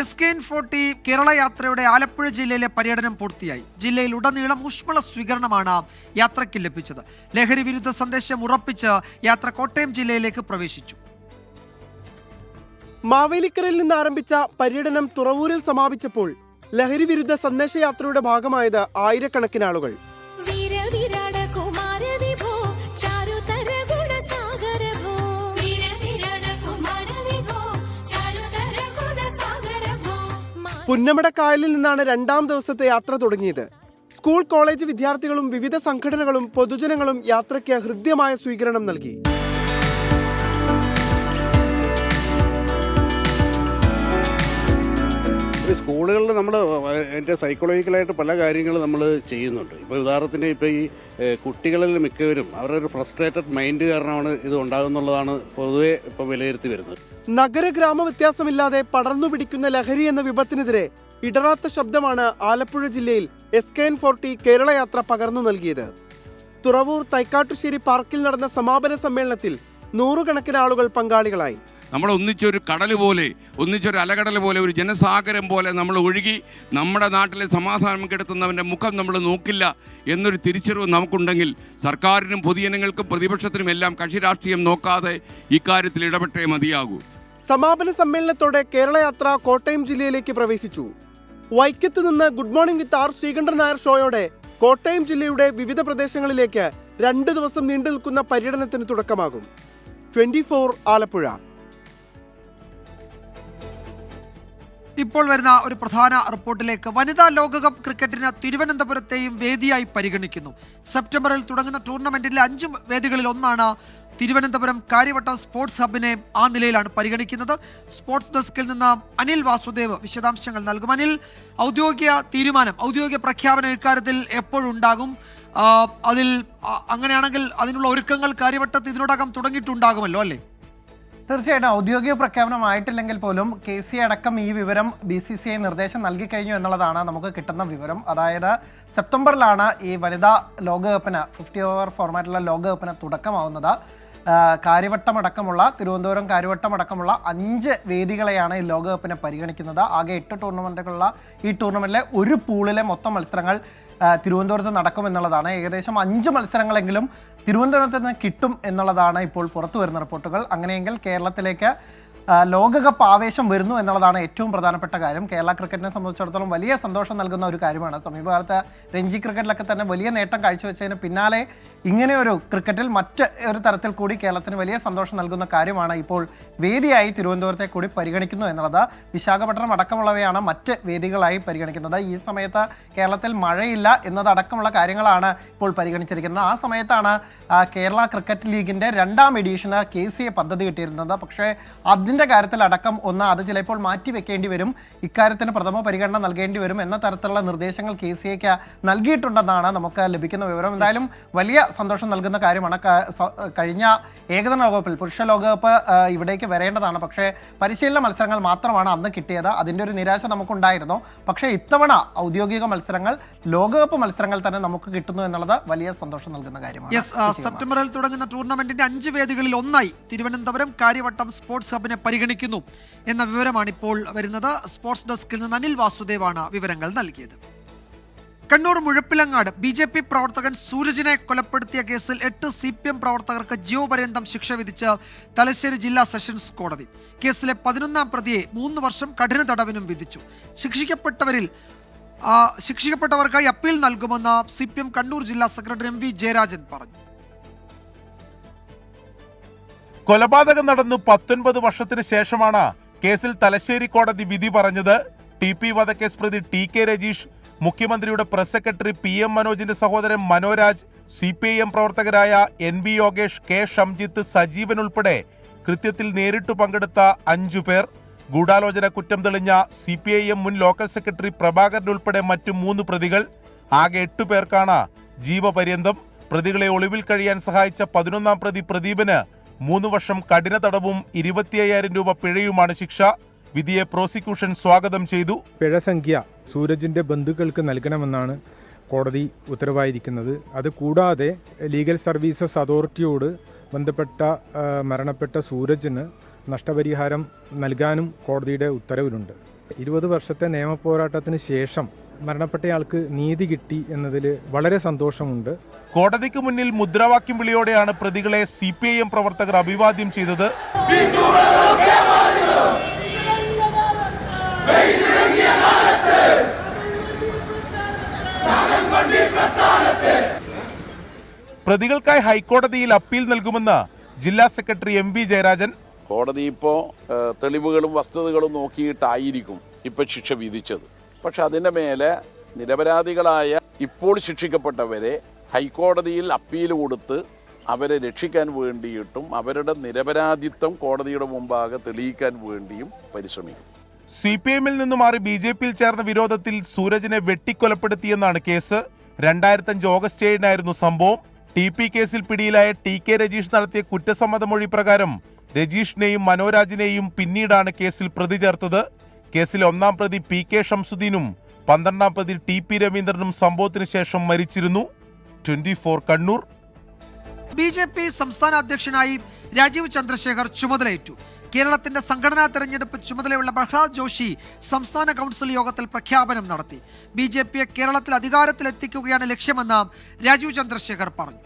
SKN40 കേരള യാത്രയുടെ ആലപ്പുഴ ജില്ലയിലെ പര്യടനം പൂർത്തിയായി. ജില്ലയിൽ ഉടനീളം ഊഷ്മള സ്വീകരണമാണ് യാത്രയ്ക്ക് ലഭിച്ചത്. ലഹരി വിരുദ്ധ സന്ദേശം ഉറപ്പിച്ച് യാത്ര കോട്ടയം ജില്ലയിലേക്ക് പ്രവേശിച്ചു. മാവേലിക്കരയിൽ നിന്ന് ആരംഭിച്ച പര്യടനം തുറവൂരിൽ സമാപിച്ചപ്പോൾ ലഹരി വിരുദ്ധ സന്ദേശയാത്രയുടെ ഭാഗമായത് ആയിരക്കണക്കിന് ആളുകൾ. പുന്നമടക്കായലിൽ നിന്നാണ് 2ാം ദിവസത്തെ യാത്ര തുടങ്ങിയത്. സ്കൂൾ കോളേജ് വിദ്യാർത്ഥികളും വിവിധ സംഘടനകളും പൊതുജനങ്ങളും യാത്രയ്ക്ക് ഹൃദ്യമായ സ്വീകരണം നൽകി. സ്കൂളുകളിൽ നമ്മൾ എൻ്റെ സൈക്കോളജിക്കലായിട്ട് പല കാര്യങ്ങൾ നമ്മൾ ചെയ്യുന്നുണ്ട്. ഇപ്പോൾ ഉദാഹരണത്തിന് ഇപ്പോൾ ഈ കുട്ടികളിൽ മിക്കവരും അവരുടെ ഒരു ഫ്രസ്ട്രേറ്റഡ് മൈൻഡ് കാരണമാണ് ഇത് ഉണ്ടാകുന്നുള്ളതാണ് പൊതുവെ ഇപ്പോൾ വിലയിരുത്തി വരുന്നത്. നഗര ഗ്രാമ വ്യത്യാസമില്ലാതെ പടർന്നു പിടിക്കുന്ന ലഹരി എന്ന വിപത്തിനെതിരെ ഇടറാത്ത ശബ്ദമാണ് ആലപ്പുഴ ജില്ലയിൽ SKN40 കേരള യാത്ര പകർന്നു നൽകിയത്. തുറവൂർ തൈക്കാട്ടുശ്ശേരി പാർക്കിൽ നടന്ന സമാപന സമ്മേളനത്തിൽ നൂറുകണക്കിന് ആളുകൾ പങ്കാളികളായി. നമ്മൾ ഒന്നിച്ചൊരു കടൽ പോലെ, ഒന്നിച്ചൊരു അലകടൽ പോലെ, ഒരു ജനസാഗരം പോലെ നമ്മൾ ഒഴുകി നമ്മുടെ നാട്ടിലെ സമാധാനം കെടുത്തുന്നവൻ്റെ മുഖം നമ്മൾ നോക്കില്ല എന്നൊരു തിരിച്ചറിവ് നമുക്കുണ്ടെങ്കിൽ സർക്കാരിനും പൊതുജനങ്ങൾക്കും പ്രതിപക്ഷത്തിനും എല്ലാം കക്ഷി രാഷ്ട്രീയം നോക്കാതെ ഇക്കാര്യത്തിൽ ഇടപെട്ടേ മതിയാകൂ. സമാപന സമ്മേളനത്തോടെ കേരള യാത്ര കോട്ടയം ജില്ലയിലേക്ക് പ്രവേശിച്ചു. വൈക്കത്ത് നിന്ന് good morning with R Sreekandan Nair ഷോയോടെ കോട്ടയം ജില്ലയുടെ വിവിധ പ്രദേശങ്ങളിലേക്ക് 2 ദിവസം നീണ്ടു നിൽക്കുന്ന പര്യടനത്തിന് തുടക്കമാകും. 24 ആലപ്പുഴ. ഇപ്പോൾ വരുന്ന ഒരു പ്രധാന റിപ്പോർട്ടിലേക്ക്. വനിതാ ലോകകപ്പ് ക്രിക്കറ്റിന് തിരുവനന്തപുരത്തെയും വേദിയായി പരിഗണിക്കുന്നു. സെപ്റ്റംബറിൽ തുടങ്ങുന്ന ടൂർണമെന്റിലെ 5 വേദികളിൽ ഒന്നാണ് തിരുവനന്തപുരം കാര്യവട്ടം സ്പോർട്സ് ഹബിനെ ആ നിലയിലാണ് പരിഗണിക്കുന്നത്. സ്പോർട്സ് ഡെസ്കിൽ നിന്ന് അനിൽ വാസുദേവ് വിശദാംശങ്ങൾ നൽകും. അനിൽ, ഔദ്യോഗിക പ്രഖ്യാപനം ഇക്കാര്യത്തിൽ എപ്പോഴുണ്ടാകും? അങ്ങനെയാണെങ്കിൽ അതിനുള്ള ഒരുക്കങ്ങൾ കാര്യവട്ടത്ത് ഇതിനോടകം തുടങ്ങിയിട്ടുണ്ടാകുമല്ലോ അല്ലേ? തീർച്ചയായിട്ടും ഔദ്യോഗിക പ്രഖ്യാപനമായിട്ടില്ലെങ്കിൽ പോലും KC അടക്കം ഈ വിവരം BCCI നിർദ്ദേശം നൽകി കഴിഞ്ഞു എന്നുള്ളതാണ് നമുക്ക് കിട്ടുന്ന വിവരം. അതായത് സെപ്റ്റംബറിലാണ് ഈ വനിതാ ലോകകപ്പിന് 50 ഓവർ ഫോർമാറ്റിലുള്ള ലോകകപ്പിന് തുടക്കമാവുന്നത്. തിരുവനന്തപുരം കാര്യവട്ടമടക്കമുള്ള 5 വേദികളെയാണ് ഈ ലോകകപ്പിനെ പരിഗണിക്കുന്നത്. ആകെ 8 ടൂർണമെൻറ്റുകളുള്ള ഈ ടൂർണമെൻറ്റിലെ ഒരു പൂളിലെ മൊത്തം മത്സരങ്ങൾ തിരുവനന്തപുരത്ത് നടക്കുമെന്നുള്ളതാണ്. ഏകദേശം 5 മത്സരങ്ങളെങ്കിലും തിരുവനന്തപുരത്ത് നിന്ന് കിട്ടും എന്നുള്ളതാണ് ഇപ്പോൾ പുറത്തു വരുന്ന റിപ്പോർട്ടുകൾ. അങ്ങനെയെങ്കിൽ കേരളത്തിലേക്ക് ലോകകപ്പ് ആവേശം വരുന്നു എന്നുള്ളതാണ് ഏറ്റവും പ്രധാനപ്പെട്ട കാര്യം. കേരള ക്രിക്കറ്റിനെ സംബന്ധിച്ചിടത്തോളം വലിയ സന്തോഷം നൽകുന്ന ഒരു കാര്യമാണ്. സമീപകാലത്ത് രഞ്ജി ക്രിക്കറ്റിലൊക്കെ തന്നെ വലിയ നേട്ടം കാഴ്ചവെച്ചതിന് പിന്നാലെ ഇങ്ങനെയൊരു ക്രിക്കറ്റിൽ മറ്റ് ഒരു തരത്തിൽ കൂടി കേരളത്തിന് വലിയ സന്തോഷം നൽകുന്ന കാര്യമാണ് ഇപ്പോൾ വേദിയായി തിരുവനന്തപുരത്തെ കൂടി പരിഗണിക്കുന്നു എന്നുള്ളത്. വിശാഖപട്ടണം അടക്കമുള്ളവയാണ് മറ്റ് വേദികളായി പരിഗണിക്കുന്നത്. ഈ സമയത്ത് കേരളത്തിൽ മഴയില്ല എന്നതടക്കമുള്ള കാര്യങ്ങളാണ് ഇപ്പോൾ പരിഗണിച്ചിരിക്കുന്നത്. ആ സമയത്താണ് കേരള ക്രിക്കറ്റ് ലീഗിൻ്റെ 2ാം എഡീഷന് KCA പദ്ധതി കിട്ടിയിരുന്നത്. പക്ഷേ അതിൻ്റെ കാര്യത്തിലടക്കം അത് ചിലപ്പോൾ മാറ്റിവെക്കേണ്ടി വരും, ഇക്കാര്യത്തിന് പ്രഥമ പരിഗണന നൽകേണ്ടി വരും എന്ന തരത്തിലുള്ള നിർദ്ദേശങ്ങൾ KCAക്ക് നൽകിയിട്ടുണ്ടെന്നാണ് നമുക്ക് ലഭിക്കുന്ന വിവരം. എന്തായാലും വലിയ സന്തോഷം നൽകുന്ന കാര്യമാണ്. കഴിഞ്ഞ ഏകദിന ലോകകപ്പിൽ പുരുഷ ലോകകപ്പ് ഇവിടേക്ക് വരേണ്ടതാണ്, പക്ഷേ പരിശീലന മത്സരങ്ങൾ മാത്രമാണ് അന്ന് കിട്ടിയത്. അതിൻ്റെ ഒരു നിരാശ നമുക്കുണ്ടായിരുന്നു. പക്ഷേ ഇത്തവണ ഔദ്യോഗിക മത്സരങ്ങൾ, ലോകകപ്പ് മത്സരങ്ങൾ തന്നെ നമുക്ക് കിട്ടുന്നു എന്നുള്ളത് വലിയ സന്തോഷം നൽകുന്ന കാര്യമാണ്. സെപ്റ്റംബറിൽ തുടങ്ങുന്ന ടൂർണമെന്റിന്റെ 5 വേദികളിൽ ഒന്നായി തിരുവനന്തപുരം കാര്യവട്ടം സ്പോർട്സ് ഹബിനെ പരിഗണിക്കുന്നു എന്ന വിവരമാണ് ഇപ്പോൾ വരുന്നത്. സ്പോർട്സ് ഡെസ്കിൽ നിന്ന് അനിൽ വാസുദേവാണ് വിവരങ്ങൾ നൽകിയത്. കണ്ണൂർ മുഴപ്പിലങ്ങാട് BJP പ്രവർത്തകൻ സൂരജിനെ കൊലപ്പെടുത്തിയ കേസിൽ 8 CPM പ്രവർത്തകർക്ക് ജീവപര്യന്തം ശിക്ഷ വിധിച്ച് തലശ്ശേരി ജില്ലാ സെഷൻസ് കോടതി. കേസിലെ 11ാം പ്രതിയെ 3 വർഷം കഠിന തടവിനും വിധിച്ചു. ശിക്ഷിക്കപ്പെട്ടവർക്കായി അപ്പീൽ നൽകുമെന്ന് CPM കണ്ണൂർ ജില്ലാ സെക്രട്ടറി MV ജയരാജൻ പറഞ്ഞു. കൊലപാതകം നടന്നു 19 വർഷത്തിന് ശേഷമാണ് കേസിൽ തലശ്ശേരി കോടതി വിധി പറഞ്ഞത്. TP വധക്കേസ് പ്രതി TK രജീഷ്, മുഖ്യമന്ത്രിയുടെ പ്രസ് സെക്രട്ടറി PM മനോജിന്റെ സഹോദരൻ മനോരാജ്, CPIM പ്രവർത്തകരായ NB യോഗേഷ്, K ഷംജിത്ത്, സജീവൻ ഉൾപ്പെടെ കൃത്യത്തിൽ നേരിട്ട് പങ്കെടുത്ത 5 പേർ. ഗൂഢാലോചന കുറ്റം തെളിഞ്ഞ CPIM മുൻ ലോക്കൽ സെക്രട്ടറി പ്രഭാകരൻ ഉൾപ്പെടെ മറ്റു 3 പ്രതികൾ. ആകെ 8 പേർക്കാണ് ജീവപര്യന്തം. പ്രതികളെ ഒളിവിൽ കഴിയാൻ സഹായിച്ച 11ാം പ്രതി പ്രദീപിന് 3 വർഷം കഠിന തടവും 25,000 രൂപ പിഴയുമാണ് ശിക്ഷ. വിധിയെ പ്രോസിക്യൂഷൻ സ്വാഗതം ചെയ്തു. പിഴ സംഖ്യ സൂരജിന്റെ ബന്ധുക്കൾക്ക് നൽകണമെന്നാണ് കോടതി ഉത്തരവായിരിക്കുന്നത്. അത് കൂടാതെ ലീഗൽ സർവീസസ് അതോറിറ്റിയോട് ബന്ധപ്പെട്ട മരണപ്പെട്ട സൂരജിന് നഷ്ടപരിഹാരം നൽകാനും കോടതിയുടെ ഉത്തരവിലുണ്ട്. 20 വർഷത്തെ നിയമപോരാട്ടത്തിന് ശേഷം മരണപ്പെട്ടയാൾക്ക് നീതി കിട്ടി എന്നതിൽ വളരെ സന്തോഷമുണ്ട്. കോടതിക്ക് മുന്നിൽ മുദ്രാവാക്യം വിളിയോടെയാണ് പ്രതികളെ CPIM പ്രവർത്തകർ അഭിവാദ്യം ചെയ്തത്. പ്രതികൾക്കായി ഹൈക്കോടതിയിൽ അപ്പീൽ നൽകുമെന്ന് ജില്ലാ സെക്രട്ടറി MV ജയരാജൻ. കോടതി ഇപ്പോൾ തെളിവുകളും വസ്തുതകളും നോക്കിയിട്ടായിരിക്കും ഇപ്പം ശിക്ഷ വിധിച്ചത്. പക്ഷെ അതിൻ്റെ മേലെ നിരപരാധികളായ ഇപ്പോൾ ശിക്ഷിക്കപ്പെട്ടവരെ ഹൈക്കോടതിയിൽ അപ്പീൽ കൊടുത്ത് അവരെ രക്ഷിക്കാൻ വേണ്ടിയിട്ടും അവരുടെ നിരപരാധിത്വം കോടതിയുടെ മുമ്പാകെ തെളിയിക്കാൻ വേണ്ടിയും പരിശ്രമിക്കും. CPM-ൽ നിന്ന് മാറി BJP-യിൽ ചേർന്ന വിരോധത്തിൽ സൂരജിനെ വെട്ടിക്കൊലപ്പെടുത്തിയെന്നാണ് കേസ്. 2005 ഓഗസ്റ്റ് 7-നായിരുന്നു സംഭവം. TP കേസിൽ പിടിയിലായ TK രജീഷ് നടത്തിയ കുറ്റസമ്മതമൊഴി പ്രകാരം രജീഷിനെയും മനോരാജിനെയും പിന്നീടാണ് കേസിൽ പ്രതി ചേർത്തത്. കേസിലെ 1-ാം പ്രതി PK ഷംസുദ്ദീനും 12-ാം പ്രതി TP രവീന്ദ്രനും സംഭവത്തിന് ശേഷം മരിച്ചിരുന്നു. 24 കണ്ണൂർ. BJP സംസ്ഥാന അധ്യക്ഷനായി രാജീവ് ചന്ദ്രശേഖർ ചുമതലയേറ്റു. കേരളത്തിന്റെ സംഘടനാ തെരഞ്ഞെടുപ്പ് ചുമതലയുള്ള പ്രഹ്ലാദ് ജോഷി സംസ്ഥാന കൗൺസിൽ യോഗത്തിൽ പ്രഖ്യാപനം നടത്തി. BJPയെ കേരളത്തിൽ അധികാരത്തിലെത്തിക്കുകയാണ് ലക്ഷ്യമെന്ന് രാജീവ് ചന്ദ്രശേഖർ പറഞ്ഞു.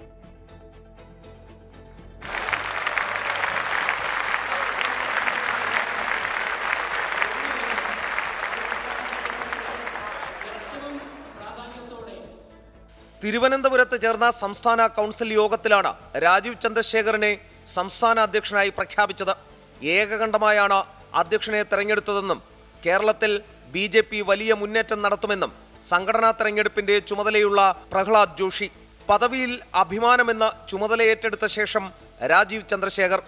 തിരുവനന്തപുരത്ത് ചേർന്ന സംസ്ഥാന കൗൺസിൽ യോഗത്തിലാണ് രാജീവ് ചന്ദ്രശേഖറിനെ സംസ്ഥാന അധ്യക്ഷനായി പ്രഖ്യാപിച്ചത്. ഏകകണ്ഠമായാണ് അധ്യക്ഷനെ തെരഞ്ഞെടുത്തതെന്നും കേരളത്തിൽ BJP വലിയ മുന്നേറ്റം നടത്തുമെന്നും സംഘടനാ തെരഞ്ഞെടുപ്പിന്റെ ചുമതലയുള്ള പ്രഹ്ലാദ് ജോഷി. പദവിയിൽ അഭിമാനമെന്ന് ചുമതല ഏറ്റെടുത്ത ശേഷം രാജീവ് ചന്ദ്രശേഖർ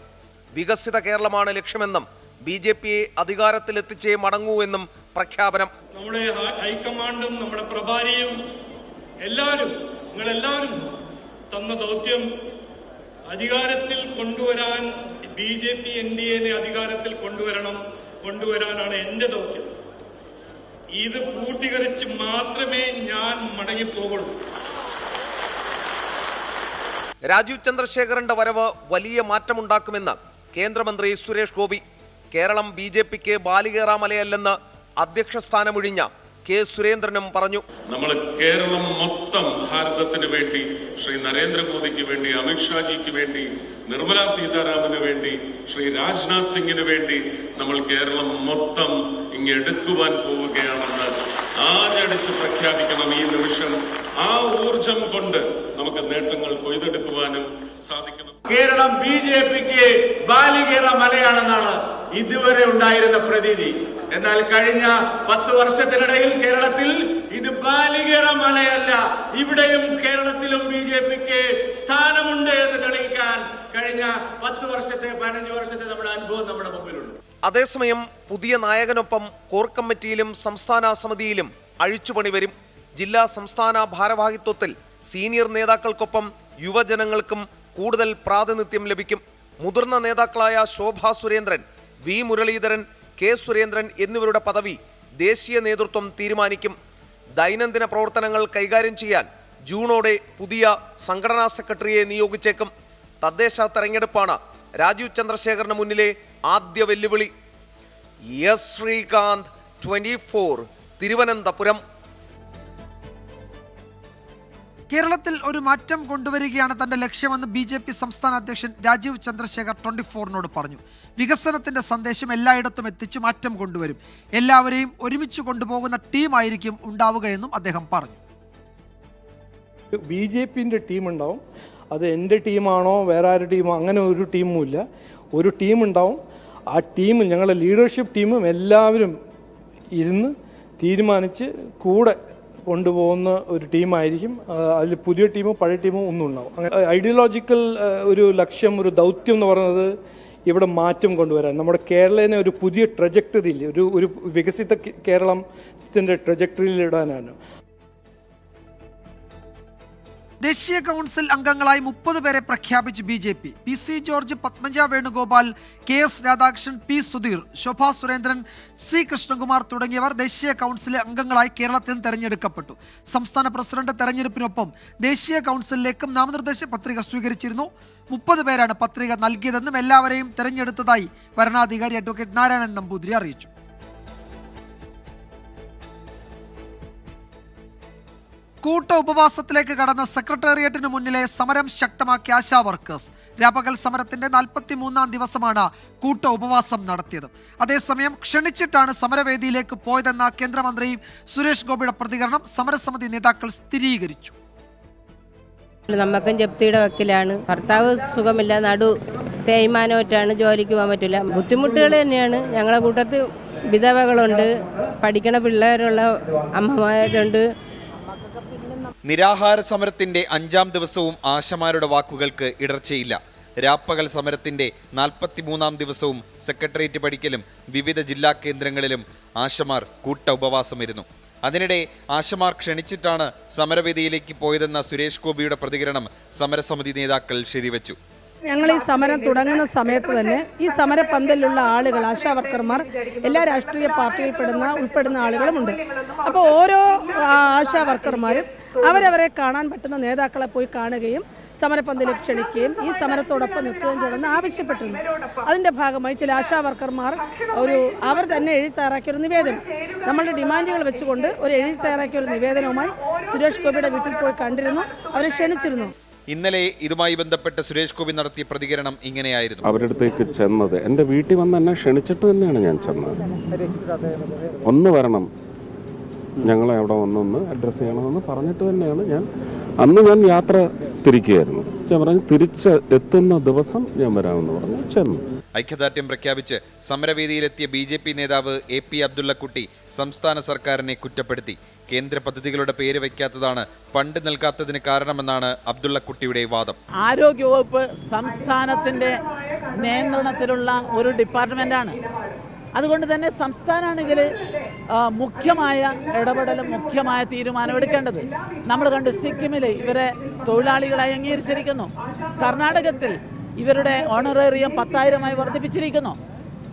വികസിത കേരളമാണ് ലക്ഷ്യമെന്നും BJPയെ അധികാരത്തിലെത്തിച്ചേ മടങ്ങൂ എന്നും പ്രഖ്യാപനം. നമ്മുടെ ഹൈക്കമാൻഡും നമ്മുടെ പ്രഭാരിയും നിങ്ങളെല്ലാവരും തന്ന ദൗത്യം അധികാരത്തിൽ കൊണ്ടുവരാൻ BJP NDAനെ അധികാരത്തിൽ കൊണ്ടുവരാനാണ് എന്റെ ദൗത്യം. ഇത് പൂർത്തീകരിച്ച് മാത്രമേ ഞാൻ മടങ്ങിപ്പോകുള്ളൂ. രാജീവ് ചന്ദ്രശേഖറിന്റെ വരവ് വലിയ മാറ്റമുണ്ടാക്കുമെന്ന് കേന്ദ്രമന്ത്രി സുരേഷ് ഗോപി. കേരളം BJPക്ക് ബാലികേറാമലയല്ലെന്ന് അധ്യക്ഷ സ്ഥാനമൊഴിഞ്ഞ K. സുരേന്ദ്രനും പറഞ്ഞു. നമ്മൾ കേരളം മൊത്തം ഭാരതത്തിന് വേണ്ടി, ശ്രീ നരേന്ദ്രമോദിക്ക് വേണ്ടി, അമിത്ഷാജിക്ക് വേണ്ടി, നിർമ്മലാ സീതാരാമന് വേണ്ടി, ശ്രീ രാജ്നാഥ് സിംഗിന് വേണ്ടി നമ്മൾ കേരളം മൊത്തം ഇങ്ങെടുക്കുവാൻ പോവുകയാണെന്ന് ആഞ്ഞടിച്ച് പ്രഖ്യാപിക്കണം. ഈ നിമിഷം ആ ഊർജം കൊണ്ട് നമുക്ക് നേട്ടങ്ങൾ കൊയ്തെടുക്കുവാനും സാധിക്കണം. കേരളം BJPക്ക് ബാലികേറ മലയാണെന്നാണ് ഇതുവരെ ഉണ്ടായിരുന്ന പ്രതീതി. എന്നാൽ കഴിഞ്ഞ 10 വർഷത്തിനിടയിൽ കേരളത്തിൽ ഇത് ബാലികേറ മലയല്ല, ഇവിടെയും കേരളത്തിലും BJPക്ക് സ്ഥാനമുണ്ട് എന്ന് തെളിയിക്കാൻ കഴിഞ്ഞ 10 വർഷത്തെ 15 വർഷത്തെ നമ്മുടെ അനുഭവം നമ്മുടെ മുമ്പിലുണ്ട്. അതേസമയം പുതിയ നായകനൊപ്പം കോർ കമ്മിറ്റിയിലും സംസ്ഥാന സമിതിയിലും അഴിച്ചുപണി വരും. ജില്ലാ സംസ്ഥാന ഭാരവാഹിത്വത്തിൽ സീനിയർ നേതാക്കൾക്കൊപ്പം യുവജനങ്ങൾക്കും കൂടുതൽ പ്രാതിനിധ്യം ലഭിക്കും. മുതിർന്ന നേതാക്കളായ ശോഭാ സുരേന്ദ്രൻ, V. മുരളീധരൻ, K. സുരേന്ദ്രൻ എന്നിവരുടെ പദവി ദേശീയ നേതൃത്വം തീരുമാനിക്കും. ദൈനംദിന പ്രവർത്തനങ്ങൾ കൈകാര്യം ചെയ്യാൻ ജൂണോടെ പുതിയ സംഘടനാ സെക്രട്ടറിയെ നിയോഗിച്ചേക്കും. തദ്ദേശ തെരഞ്ഞെടുപ്പാണ് രാജീവ് ചന്ദ്രശേഖറിന് മുന്നിലെ ആദ്യ വെല്ലുവിളി. S. ശ്രീകാന്ത്, 24, തിരുവനന്തപുരം. കേരളത്തിൽ ഒരു മാറ്റം കൊണ്ടുവരികയാണ് തന്റെ ലക്ഷ്യമെന്ന് BJP സംസ്ഥാന അധ്യക്ഷൻ രാജീവ് ചന്ദ്രശേഖർ 24-നോട് പറഞ്ഞു. വികസനത്തിന്റെ സന്ദേശം എല്ലായിടത്തും എത്തിച്ചു മാറ്റം കൊണ്ടുവരും. എല്ലാവരെയും ഒരുമിച്ച് കൊണ്ടുപോകുന്ന ടീമായിരിക്കും ഉണ്ടാവുകയെന്നും അദ്ദേഹം പറഞ്ഞു. BJPന്റെ ടീം ഉണ്ടാവും. അത് എൻ്റെ ടീമാണോ വേറെ ആരുടെ ടീമോ അങ്ങനെ ഒരു ടീമുമില്ല. ഒരു ടീം ഉണ്ടാവും. ആ ടീമിൽ ഞങ്ങളുടെ ലീഡർഷിപ്പ് ടീമും എല്ലാവരും ഇരുന്ന് തീരുമാനിച്ച് കൂടെ കൊണ്ടുപോകുന്ന ഒരു ടീമായിരിക്കും. അതിൽ പുതിയ ടീമോ പഴയ ടീമോ ഒന്നും ഉണ്ടാവും. അങ്ങനെ ഐഡിയോളജിക്കൽ ഒരു ലക്ഷ്യം, ഒരു ദൗത്യം എന്ന് പറയുന്നത് ഇവിടെ മാറ്റം കൊണ്ടുവരാൻ, നമ്മുടെ കേരളത്തിനെ ഒരു പുതിയ ട്രജക്ടറിയിൽ, ഒരു വികസിത കേരളത്തിൻ്റെ ട്രജക്ടറിയിൽ ഇടാനാണ്. ദേശീയ കൗൺസിൽ അംഗങ്ങളായി 30 പേരെ പ്രഖ്യാപിച്ച് BJP. PC George, Padmaja Venugopal, KS Radhakrishnan, P. Sudheer, Shobha Surendran, C. Krishnakumar തുടങ്ങിയവർ ദേശീയ കൗൺസിലെ അംഗങ്ങളായി കേരളത്തിൽ തെരഞ്ഞെടുക്കപ്പെട്ടു. സംസ്ഥാന പ്രസിഡന്റ് തെരഞ്ഞെടുപ്പിനൊപ്പം ദേശീയ കൗൺസിലിലേക്കും നാമനിർദ്ദേശ പത്രിക സ്വീകരിച്ചിരുന്നു. 30 പേരാണ് പത്രിക നൽകിയതെന്നും എല്ലാവരെയും തെരഞ്ഞെടുത്തതായി വരണാധികാരി അഡ്വക്കേറ്റ് നാരായണൻ നമ്പൂതിരി അറിയിച്ചു. കൂട്ട ഉപവാസത്തിലേക്ക് കടന്ന സെക്രട്ടേറിയറ്റിന് മുന്നിലെ സമരം ശക്തമാക്കിയ ആശാ വർക്കേഴ്സ്. രാപകൽ സമരത്തിന്റെ 43-ാം ദിവസമാണ് കൂട്ട ഉപവാസം നടത്തിയത്. അതേസമയം ക്ഷണിച്ചിട്ടാണ് സമരവേദിയിലേക്ക് പോയതെന്ന കേന്ദ്രമന്ത്രി സുരേഷ് ഗോപിയുടെ പ്രതികരണം സമരസമിതി നേതാക്കൾ സ്ഥിരീകരിച്ചു. നമുക്കും ജപ്തിയുടെ വക്കിലാണ്. ഭർത്താവ് സുഖമില്ല, നടു തേയ്മാനമായിട്ടാണ്, ജോലിക്ക് പോകാൻ പറ്റില്ല. ബുദ്ധിമുട്ടുകൾ തന്നെയാണ്. ഞങ്ങളെ കൂട്ടത്തിൽ വിധവകളുണ്ട്, പഠിക്കണ പിള്ളേരുള്ള അമ്മമാരുണ്ട്, നിരാഹാര സമരത്തിന്റെ 5ാം ദിവസവും ആശമാരുടെ വാക്കുകൾക്ക് ഇടർച്ചയില്ല. രാപ്പകൽ സമരത്തിന്റെ 43ാം ദിവസവും സെക്രട്ടേറിയറ്റ് പടിക്കലും വിവിധ ജില്ലാ കേന്ദ്രങ്ങളിലും ആശമാർ കൂട്ട ഉപവാസമിരുന്നു. അതിനിടെ ആശമാർ ക്ഷണിച്ചിട്ടാണ് സമരവേദിയിലേക്ക് പോയതെന്ന സുരേഷ് ഗോപിയുടെ പ്രതികരണം സമരസമിതി നേതാക്കൾ ശരിവെച്ചു. ഞങ്ങൾ ഈ സമരം തുടങ്ങുന്ന സമയത്ത് തന്നെ ഈ സമരപന്തലിലുള്ള ആളുകൾ, ആശാവർക്കർമാർ, എല്ലാ രാഷ്ട്രീയ പാർട്ടിയിൽ ഉൾപ്പെടുന്ന ആളുകളുമുണ്ട്. അപ്പോൾ ഓരോ ആശാവർക്കർമാരും അവരവരെ കാണാൻ പറ്റുന്ന നേതാക്കളെ പോയി കാണുകയും സമരപന്തലിൽ ക്ഷണിക്കുകയും ഈ സമരത്തോടൊപ്പം നിൽക്കുകയും ചെയ്യണമെന്ന് ആവശ്യപ്പെട്ടിരുന്നു. അതിൻ്റെ ഭാഗമായി ചില ആശാവർക്കർമാർ അവർ തന്നെ എഴുതി തയ്യാറാക്കിയ ഒരു നിവേദനം, നമ്മളുടെ ഡിമാൻഡുകൾ വെച്ചുകൊണ്ട് ഒരു എഴുതി തയ്യാറാക്കിയ ഒരു നിവേദനവുമായി സുരേഷ് ഗോപിയുടെ വീട്ടിൽ പോയി കണ്ടിരുന്നു, അവരെ ക്ഷണിച്ചിരുന്നു. ഇന്നലെ ഇതുമായി ബന്ധപ്പെട്ട് സുരേഷ് ഗോപി നടത്തിയ പ്രതികരണം ഇങ്ങനെയായിരുന്നു. അവരുടെ അടുത്തേക്ക് ചെന്നത് എൻ്റെ വീട്ടിൽ വന്ന് എന്നെ ക്ഷണിച്ചിട്ട് തന്നെയാണ് ഞാൻ ചെന്നത്. ഒന്ന് വരണം, ഞങ്ങളെ അവിടെ വന്നൊന്ന് അഡ്രസ്സ് ചെയ്യണമെന്ന് പറഞ്ഞിട്ട് തന്നെയാണ് അന്ന് ഞാൻ യാത്ര തിരിക്കുകയായിരുന്നു. ഞാൻ പറഞ്ഞു തിരിച്ച് എത്തുന്ന ദിവസം ഞാൻ വരാമെന്ന് പറഞ്ഞു ചെന്നു. ഐക്യദാർഢ്യം പ്രഖ്യാപിച്ച് സമരവേദിയിലെത്തിയ BJP നേതാവ് AP അബ്ദുള്ളക്കുട്ടി സംസ്ഥാന സർക്കാരിനെ കുറ്റപ്പെടുത്തി. കേന്ദ്ര പദ്ധതികളുടെ പേര് വയ്ക്കാത്തതാണ് ഫണ്ട് നൽകാത്തതിന് കാരണമെന്നാണ് അബ്ദുള്ളക്കുട്ടിയുടെ വാദം. ആരോഗ്യവകുപ്പ് സംസ്ഥാനത്തിന്റെ നിയന്ത്രണത്തിലുള്ള ഒരു ഡിപ്പാർട്ട്മെന്റാണ്. അതുകൊണ്ട് തന്നെ സംസ്ഥാനമാണെങ്കിൽ മുഖ്യമായ ഇടപെടലും മുഖ്യമായ തീരുമാനം എടുക്കേണ്ടത്. നമ്മൾ കണ്ടു, സിക്കിമിൽ ഇവരെ തൊഴിലാളികളായി അംഗീകരിച്ചിരിക്കുന്നു. കർണാടകത്തിൽ ഇവരുടെ ഓണറേറിയം 10,000 വർദ്ധിപ്പിച്ചിരിക്കുന്നു.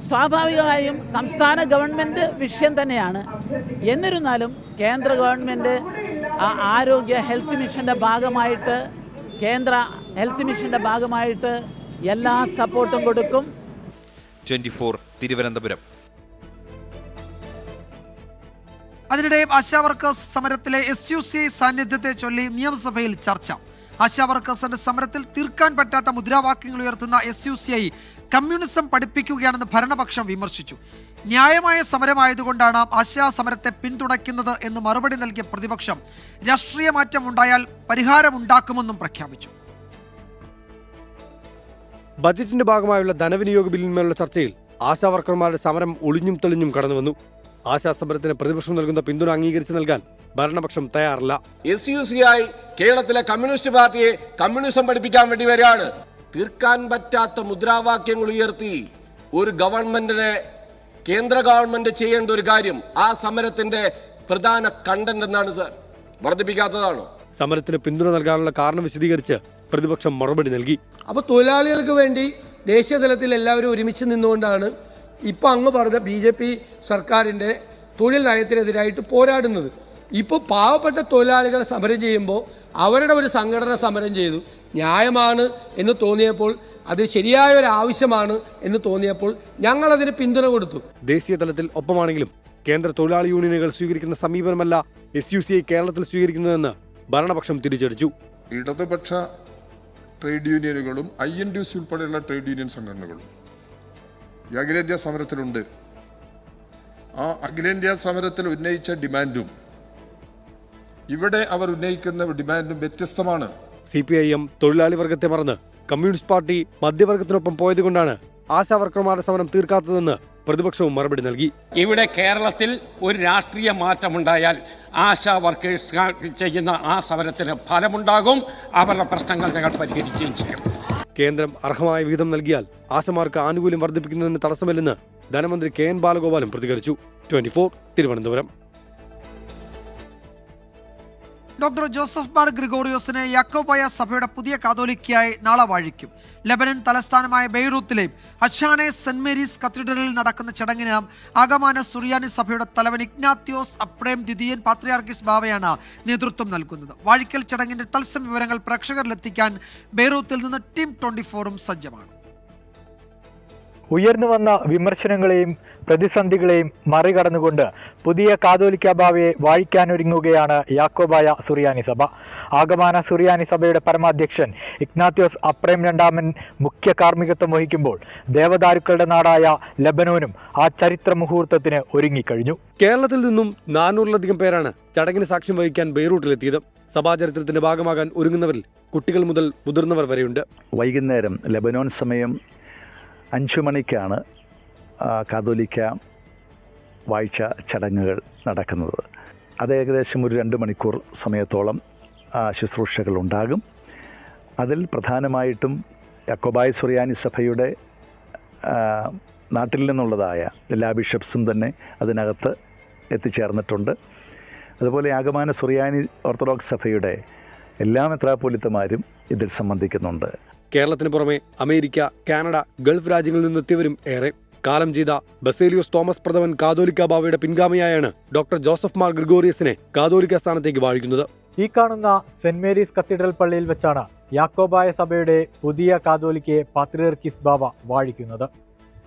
സ്വാഭാവികമായും സംസ്ഥാന ഗവൺമെൻറ് വിഷയം തന്നെയാണ്. എന്നിരുന്നാലും കേന്ദ്ര ഗവൺമെൻറ് ആരോഗ്യ ഹെൽത്ത് മിഷൻ്റെ ഭാഗമായിട്ട് എല്ലാ സപ്പോർട്ടും കൊടുക്കും. 24 തിരുവനന്തപുരം. അതിനിടെ ആശാവർക്കേഴ്സ് സമരത്തിലെ SUCI സാന്നിധ്യത്തെ ചൊല്ലി നിയമസഭയിൽ ചർച്ച. ആശാവർക്കേഴ്സിന്റെ സമരത്തിൽ തീർക്കാൻ പറ്റാത്ത മുദ്രാവാക്യങ്ങൾ ഉയർത്തുന്ന SUCI കമ്മ്യൂണിസം പഠിപ്പിക്കുകയാണെന്ന് ഭരണപക്ഷം വിമർശിച്ചു. ന്യായമായ സമരമായതുകൊണ്ടാണ് ആശാ സമരത്തെ പിന്തുണയ്ക്കുന്നത് എന്ന് മറുപടി നൽകിയ പ്രതിപക്ഷം രാഷ്ട്രീയ മാറ്റം ഉണ്ടായാൽ പരിഹാരമുണ്ടാക്കുമെന്നും പ്രഖ്യാപിച്ചു. ബജറ്റിന്റെ ഭാഗമായുള്ള ധനവിനിയോഗ ബില്ലിന്മേലുള്ള ചർച്ചയിൽ ആശാവർക്കർമാരുടെ സമരം ഒളിഞ്ഞും തെളിഞ്ഞും കടന്നുവന്നു. ആശാ സമരത്തിന് പ്രതിപക്ഷം നൽകുന്ന പിന്തുണ അംഗീകരിച്ച് നൽകാൻ ഭരണപക്ഷം തയ്യാറല്ല. SUCI കേരളത്തിലെ കമ്മ്യൂണിസ്റ്റ് പാർട്ടിയെ കമ്മ്യൂണിസം പഠിപ്പിക്കാൻ വേണ്ടി വരികയാണ്. തീർക്കാൻ പറ്റാത്ത മുദ്രാവാക്യങ്ങൾ ഉയർത്തി ഒരു ഗവൺമെന്റിനെ, കേന്ദ്ര ഗവൺമെന്റ് ചെയ്യേണ്ട ഒരു കാര്യം ആ സമരത്തിന്റെ പ്രധാന കണ്ടന്റ് എന്താണ് സർ? വർദ്ധിപ്പിക്കാത്തതാണോ? സമരത്തിന് പിന്തുണ നൽകാനുള്ള കാരണം വിശദീകരിച്ച് പ്രതിപക്ഷം മറുപടി നൽകി. അപ്പോൾ തൊഴിലാളികൾക്ക് വേണ്ടി ദേശീയ തലത്തിൽ എല്ലാവരും ഒരുമിച്ച് നിന്നുകൊണ്ടാണ് ഇപ്പോൾ അങ്ങ് പറഞ്ഞ BJP സർക്കാരിൻ്റെ തൊഴിൽ നയത്തിനെതിരായിട്ട് പോരാടുന്നത്. ഇപ്പോൾ പാവപ്പെട്ട തൊഴിലാളികൾ സമരം ചെയ്യുമ്പോൾ അവരുടെ ഒരു സംഘടന സമരം ചെയ്തു, ന്യായമാണ് എന്ന് തോന്നിയപ്പോൾ, അത് ശരിയായ ഒരു ആവശ്യമാണ് എന്ന് തോന്നിയപ്പോൾ ഞങ്ങളതിന് പിന്തുണ കൊടുത്തു. ദേശീയ തലത്തിൽ ഒപ്പമാണെങ്കിലും കേന്ദ്ര തൊഴിലാളി യൂണിയനുകൾ സ്വീകരിക്കുന്ന സമീപനമല്ല SUCI കേരളത്തിൽ സ്വീകരിക്കുന്നതെന്ന് ഭരണപക്ഷം തിരിച്ചടിച്ചു. ഇടതുപക്ഷ ട്രേഡ് യൂണിയനുകളും INTUC ഉൾപ്പെടെയുള്ള ട്രേഡ് യൂണിയൻ സംഘടനകളും ഈ അഖിലേന്ത്യാ സമരത്തിലുണ്ട്. ആ അഖിലേന്ത്യാ സമരത്തിൽ ഉന്നയിച്ച ഡിമാൻഡും ഇവിടെ അവർ ഉന്നയിക്കുന്ന ഡിമാൻഡും വ്യത്യസ്തമാണ്. CPIM തൊഴിലാളി വർഗത്തെ മറന്ന് കമ്മ്യൂണിസ്റ്റ് പാർട്ടി മധ്യവർഗത്തിനൊപ്പം പോയതുകൊണ്ടാണ് ആശാവർക്കർമാരുടെ സമരം തീർക്കാത്തതെന്ന് പ്രതിപക്ഷവും മറുപടി നൽകി. ഇവിടെ കേരളത്തിൽ ഒരു രാഷ്ട്രീയ മാറ്റമുണ്ടായാൽ ആശാ വർക്കേഴ്സ് ചെയ്യുന്ന ആ സമരത്തിന് ഫലമുണ്ടാകും. അവരുടെ പ്രശ്നങ്ങൾ ഞങ്ങൾ പരിഹരിക്കുകയും ചെയ്യും. കേന്ദ്രം അർഹമായ വിഹിതം നൽകിയാൽ ആശമാർക്ക് ആനുകൂല്യം വർദ്ധിപ്പിക്കുന്നതിന് തടസ്സമില്ലെന്ന് ധനമന്ത്രി KN ബാലഗോപാലും പ്രതികരിച്ചു. 24 തിരുവനന്തപുരം. ഡോക്ടർ ജോസഫ് മാർ ഗ്രിഗോറിയോസിനെ യാക്കോബായ സഭയുടെ പുതിയ കാതോലിക്കയായി നാളെ വാഴിക്കും. ലെബനൻ തലസ്ഥാനമായ ബെയ്റൂത്തിലെയും അച്ചാനെ സെന്റ് മേരീസ് കത്തീഡ്രലിൽ നടക്കുന്ന ചടങ്ങിന് ആഗമാന സുറിയാനി സഭയുടെ തലവൻ ഇഗ്നാത്യോസ് അപ്രേം ദ്വിതീയൻ പാത്രിയാർക്കീസ് ബാവയാണ് നേതൃത്വം നൽകുന്നത്. വാഴിക്കൽ ചടങ്ങിന്റെ തത്സമയ വിവരങ്ങൾ പ്രേക്ഷകരിലെത്തിക്കാൻ ബെയ്റൂത്തിൽ നിന്ന് ടീം 24 സജ്ജമാണ്. ഉയർന്നു വന്ന വിമർശനങ്ങളെയും പ്രതിസന്ധികളെയും മറികടന്നുകൊണ്ട് പുതിയ കാതോലിക്ക ബാവയെ വാഴിക്കാനൊരുങ്ങുകയാണ് യാക്കോബായ സുറിയാനി സഭ. ആഗമാന സുറിയാനി സഭയുടെ പരമാധ്യക്ഷൻ ഇഗ്നാത്യോസ് അപ്രേം രണ്ടാമൻ മുഖ്യ കാർമ്മികത്വം വഹിക്കുമ്പോൾ ദേവദാരുക്കളുടെ നാടായ ലെബനോനും ആ ചരിത്ര മുഹൂർത്തത്തിന് ഒരുങ്ങിക്കഴിഞ്ഞു. കേരളത്തിൽ നിന്നും 400-ലധികം പേരാണ് ചടങ്ങിന് സാക്ഷ്യം വഹിക്കാൻ ബെയ്റൂട്ടിലെത്തിയത്. സഭാചരിത്രത്തിന്റെ ഭാഗമാകാൻ ഒരുങ്ങുന്നവരിൽ കുട്ടികൾ മുതൽ മുതിർന്നവർ വരെയുണ്ട്. വൈകുന്നേരം ലെബനോൻ സമയം 5 മണിക്കാണ് കാതോലിക്ക വാഴ്ച ചടങ്ങുകൾ നടക്കുന്നത്. അത് ഏകദേശം ഒരു 2 മണിക്കൂർ സമയത്തോളം ശുശ്രൂഷകൾ ഉണ്ടാകും. അതിൽ പ്രധാനമായിട്ടും യാക്കോബായ സുറിയാനി സഭയുടെ നാട്ടിൽ നിന്നുള്ളതായ എല്ലാ ബിഷപ്സും തന്നെ അതിനകത്ത് എത്തിച്ചേർന്നിട്ടുണ്ട്. അതുപോലെ ആഗമാന സുറിയാനി ഓർത്തഡോക്സ് സഭയുടെ എല്ലാ മെത്രാപ്പോലിത്തമാരും ഇതിൽ സംബന്ധിക്കുന്നുണ്ട്. കേരളത്തിന് പുറമെ അമേരിക്ക, കാനഡ, ഗൾഫ് രാജ്യങ്ങളിൽ നിന്നെത്തിയവരും ഏറെ. കാലം ചെയ്ത ബസേലിയോസ് തോമസ് പ്രഥമൻ കാതോലിക്ക ബാവയുടെ പിൻഗാമിയായാണ് ഡോക്ടർ ജോസഫ് മാർ ഗ്രിഗോറിയസിനെ കാതോലിക്ക സ്ഥാനത്തേക്ക് വാഴിക്കുന്നത്. ഈ കാണുന്ന സെന്റ് മേരീസ് കത്തീഡ്രൽ പള്ളിയിൽ വെച്ചാണ് യാക്കോബായ സഭയുടെ പുതിയ കാതോലിക്കയെ പാത്രിയർക്കീസ് ബാവ വാഴിക്കുന്നത്.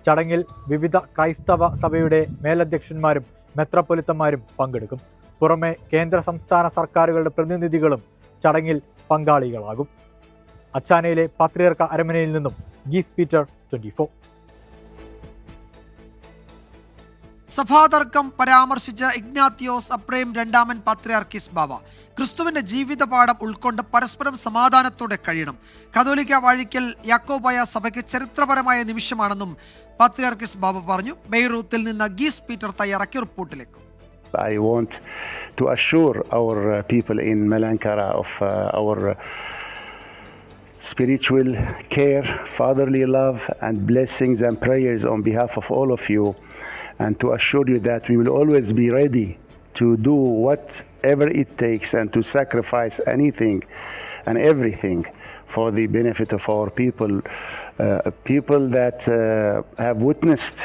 ചടങ്ങിൽ വിവിധ ക്രൈസ്തവ സഭയുടെ മേലധ്യക്ഷന്മാരും മെത്രാപ്പൊലിത്തന്മാരും പങ്കെടുക്കും. പുറമെ കേന്ദ്ര സംസ്ഥാന സർക്കാരുകളുടെ പ്രതിനിധികളും ചടങ്ങിൽ പങ്കാളികളാകും. അച്ചാനയിലെ പാത്രിയർക്ക അരമനയിൽ നിന്നും ഗീസ് പീറ്റർ, 24. സഭാതർക്കം പരാമർശിച്ച ഇഗ്നാത്തിയോസ് അപ്രേം രണ്ടാമൻ പാത്രിയാർക്കീസ് ബാവ ക്രിസ്തുവിന്റെ ജീവിതപാഠം ഉൾക്കൊണ്ട് പരസ്പരം സമാധാനത്തോടെ കഴിയണം. കത്തോലിക്ക വാഴിക്കൽ യാക്കോബായ സഭയ്ക്ക് ചരിത്രപരമായ നിമിഷമാണെന്നും പാത്രിയാർക്കീസ് ബാവ പറഞ്ഞു. ബെയ്റൂത്തിൽ നിന്ന് ഗീസ് പീറ്റർ തയ്യാറാക്കിയ റിപ്പോർട്ടിലേക്ക്. I want to assure our people in Malankara of our spiritual care, fatherly love and blessings and prayers on behalf of all of you, and to assure you that we will always be ready to do whatever it takes and to sacrifice anything and everything for the benefit of our people, people that have witnessed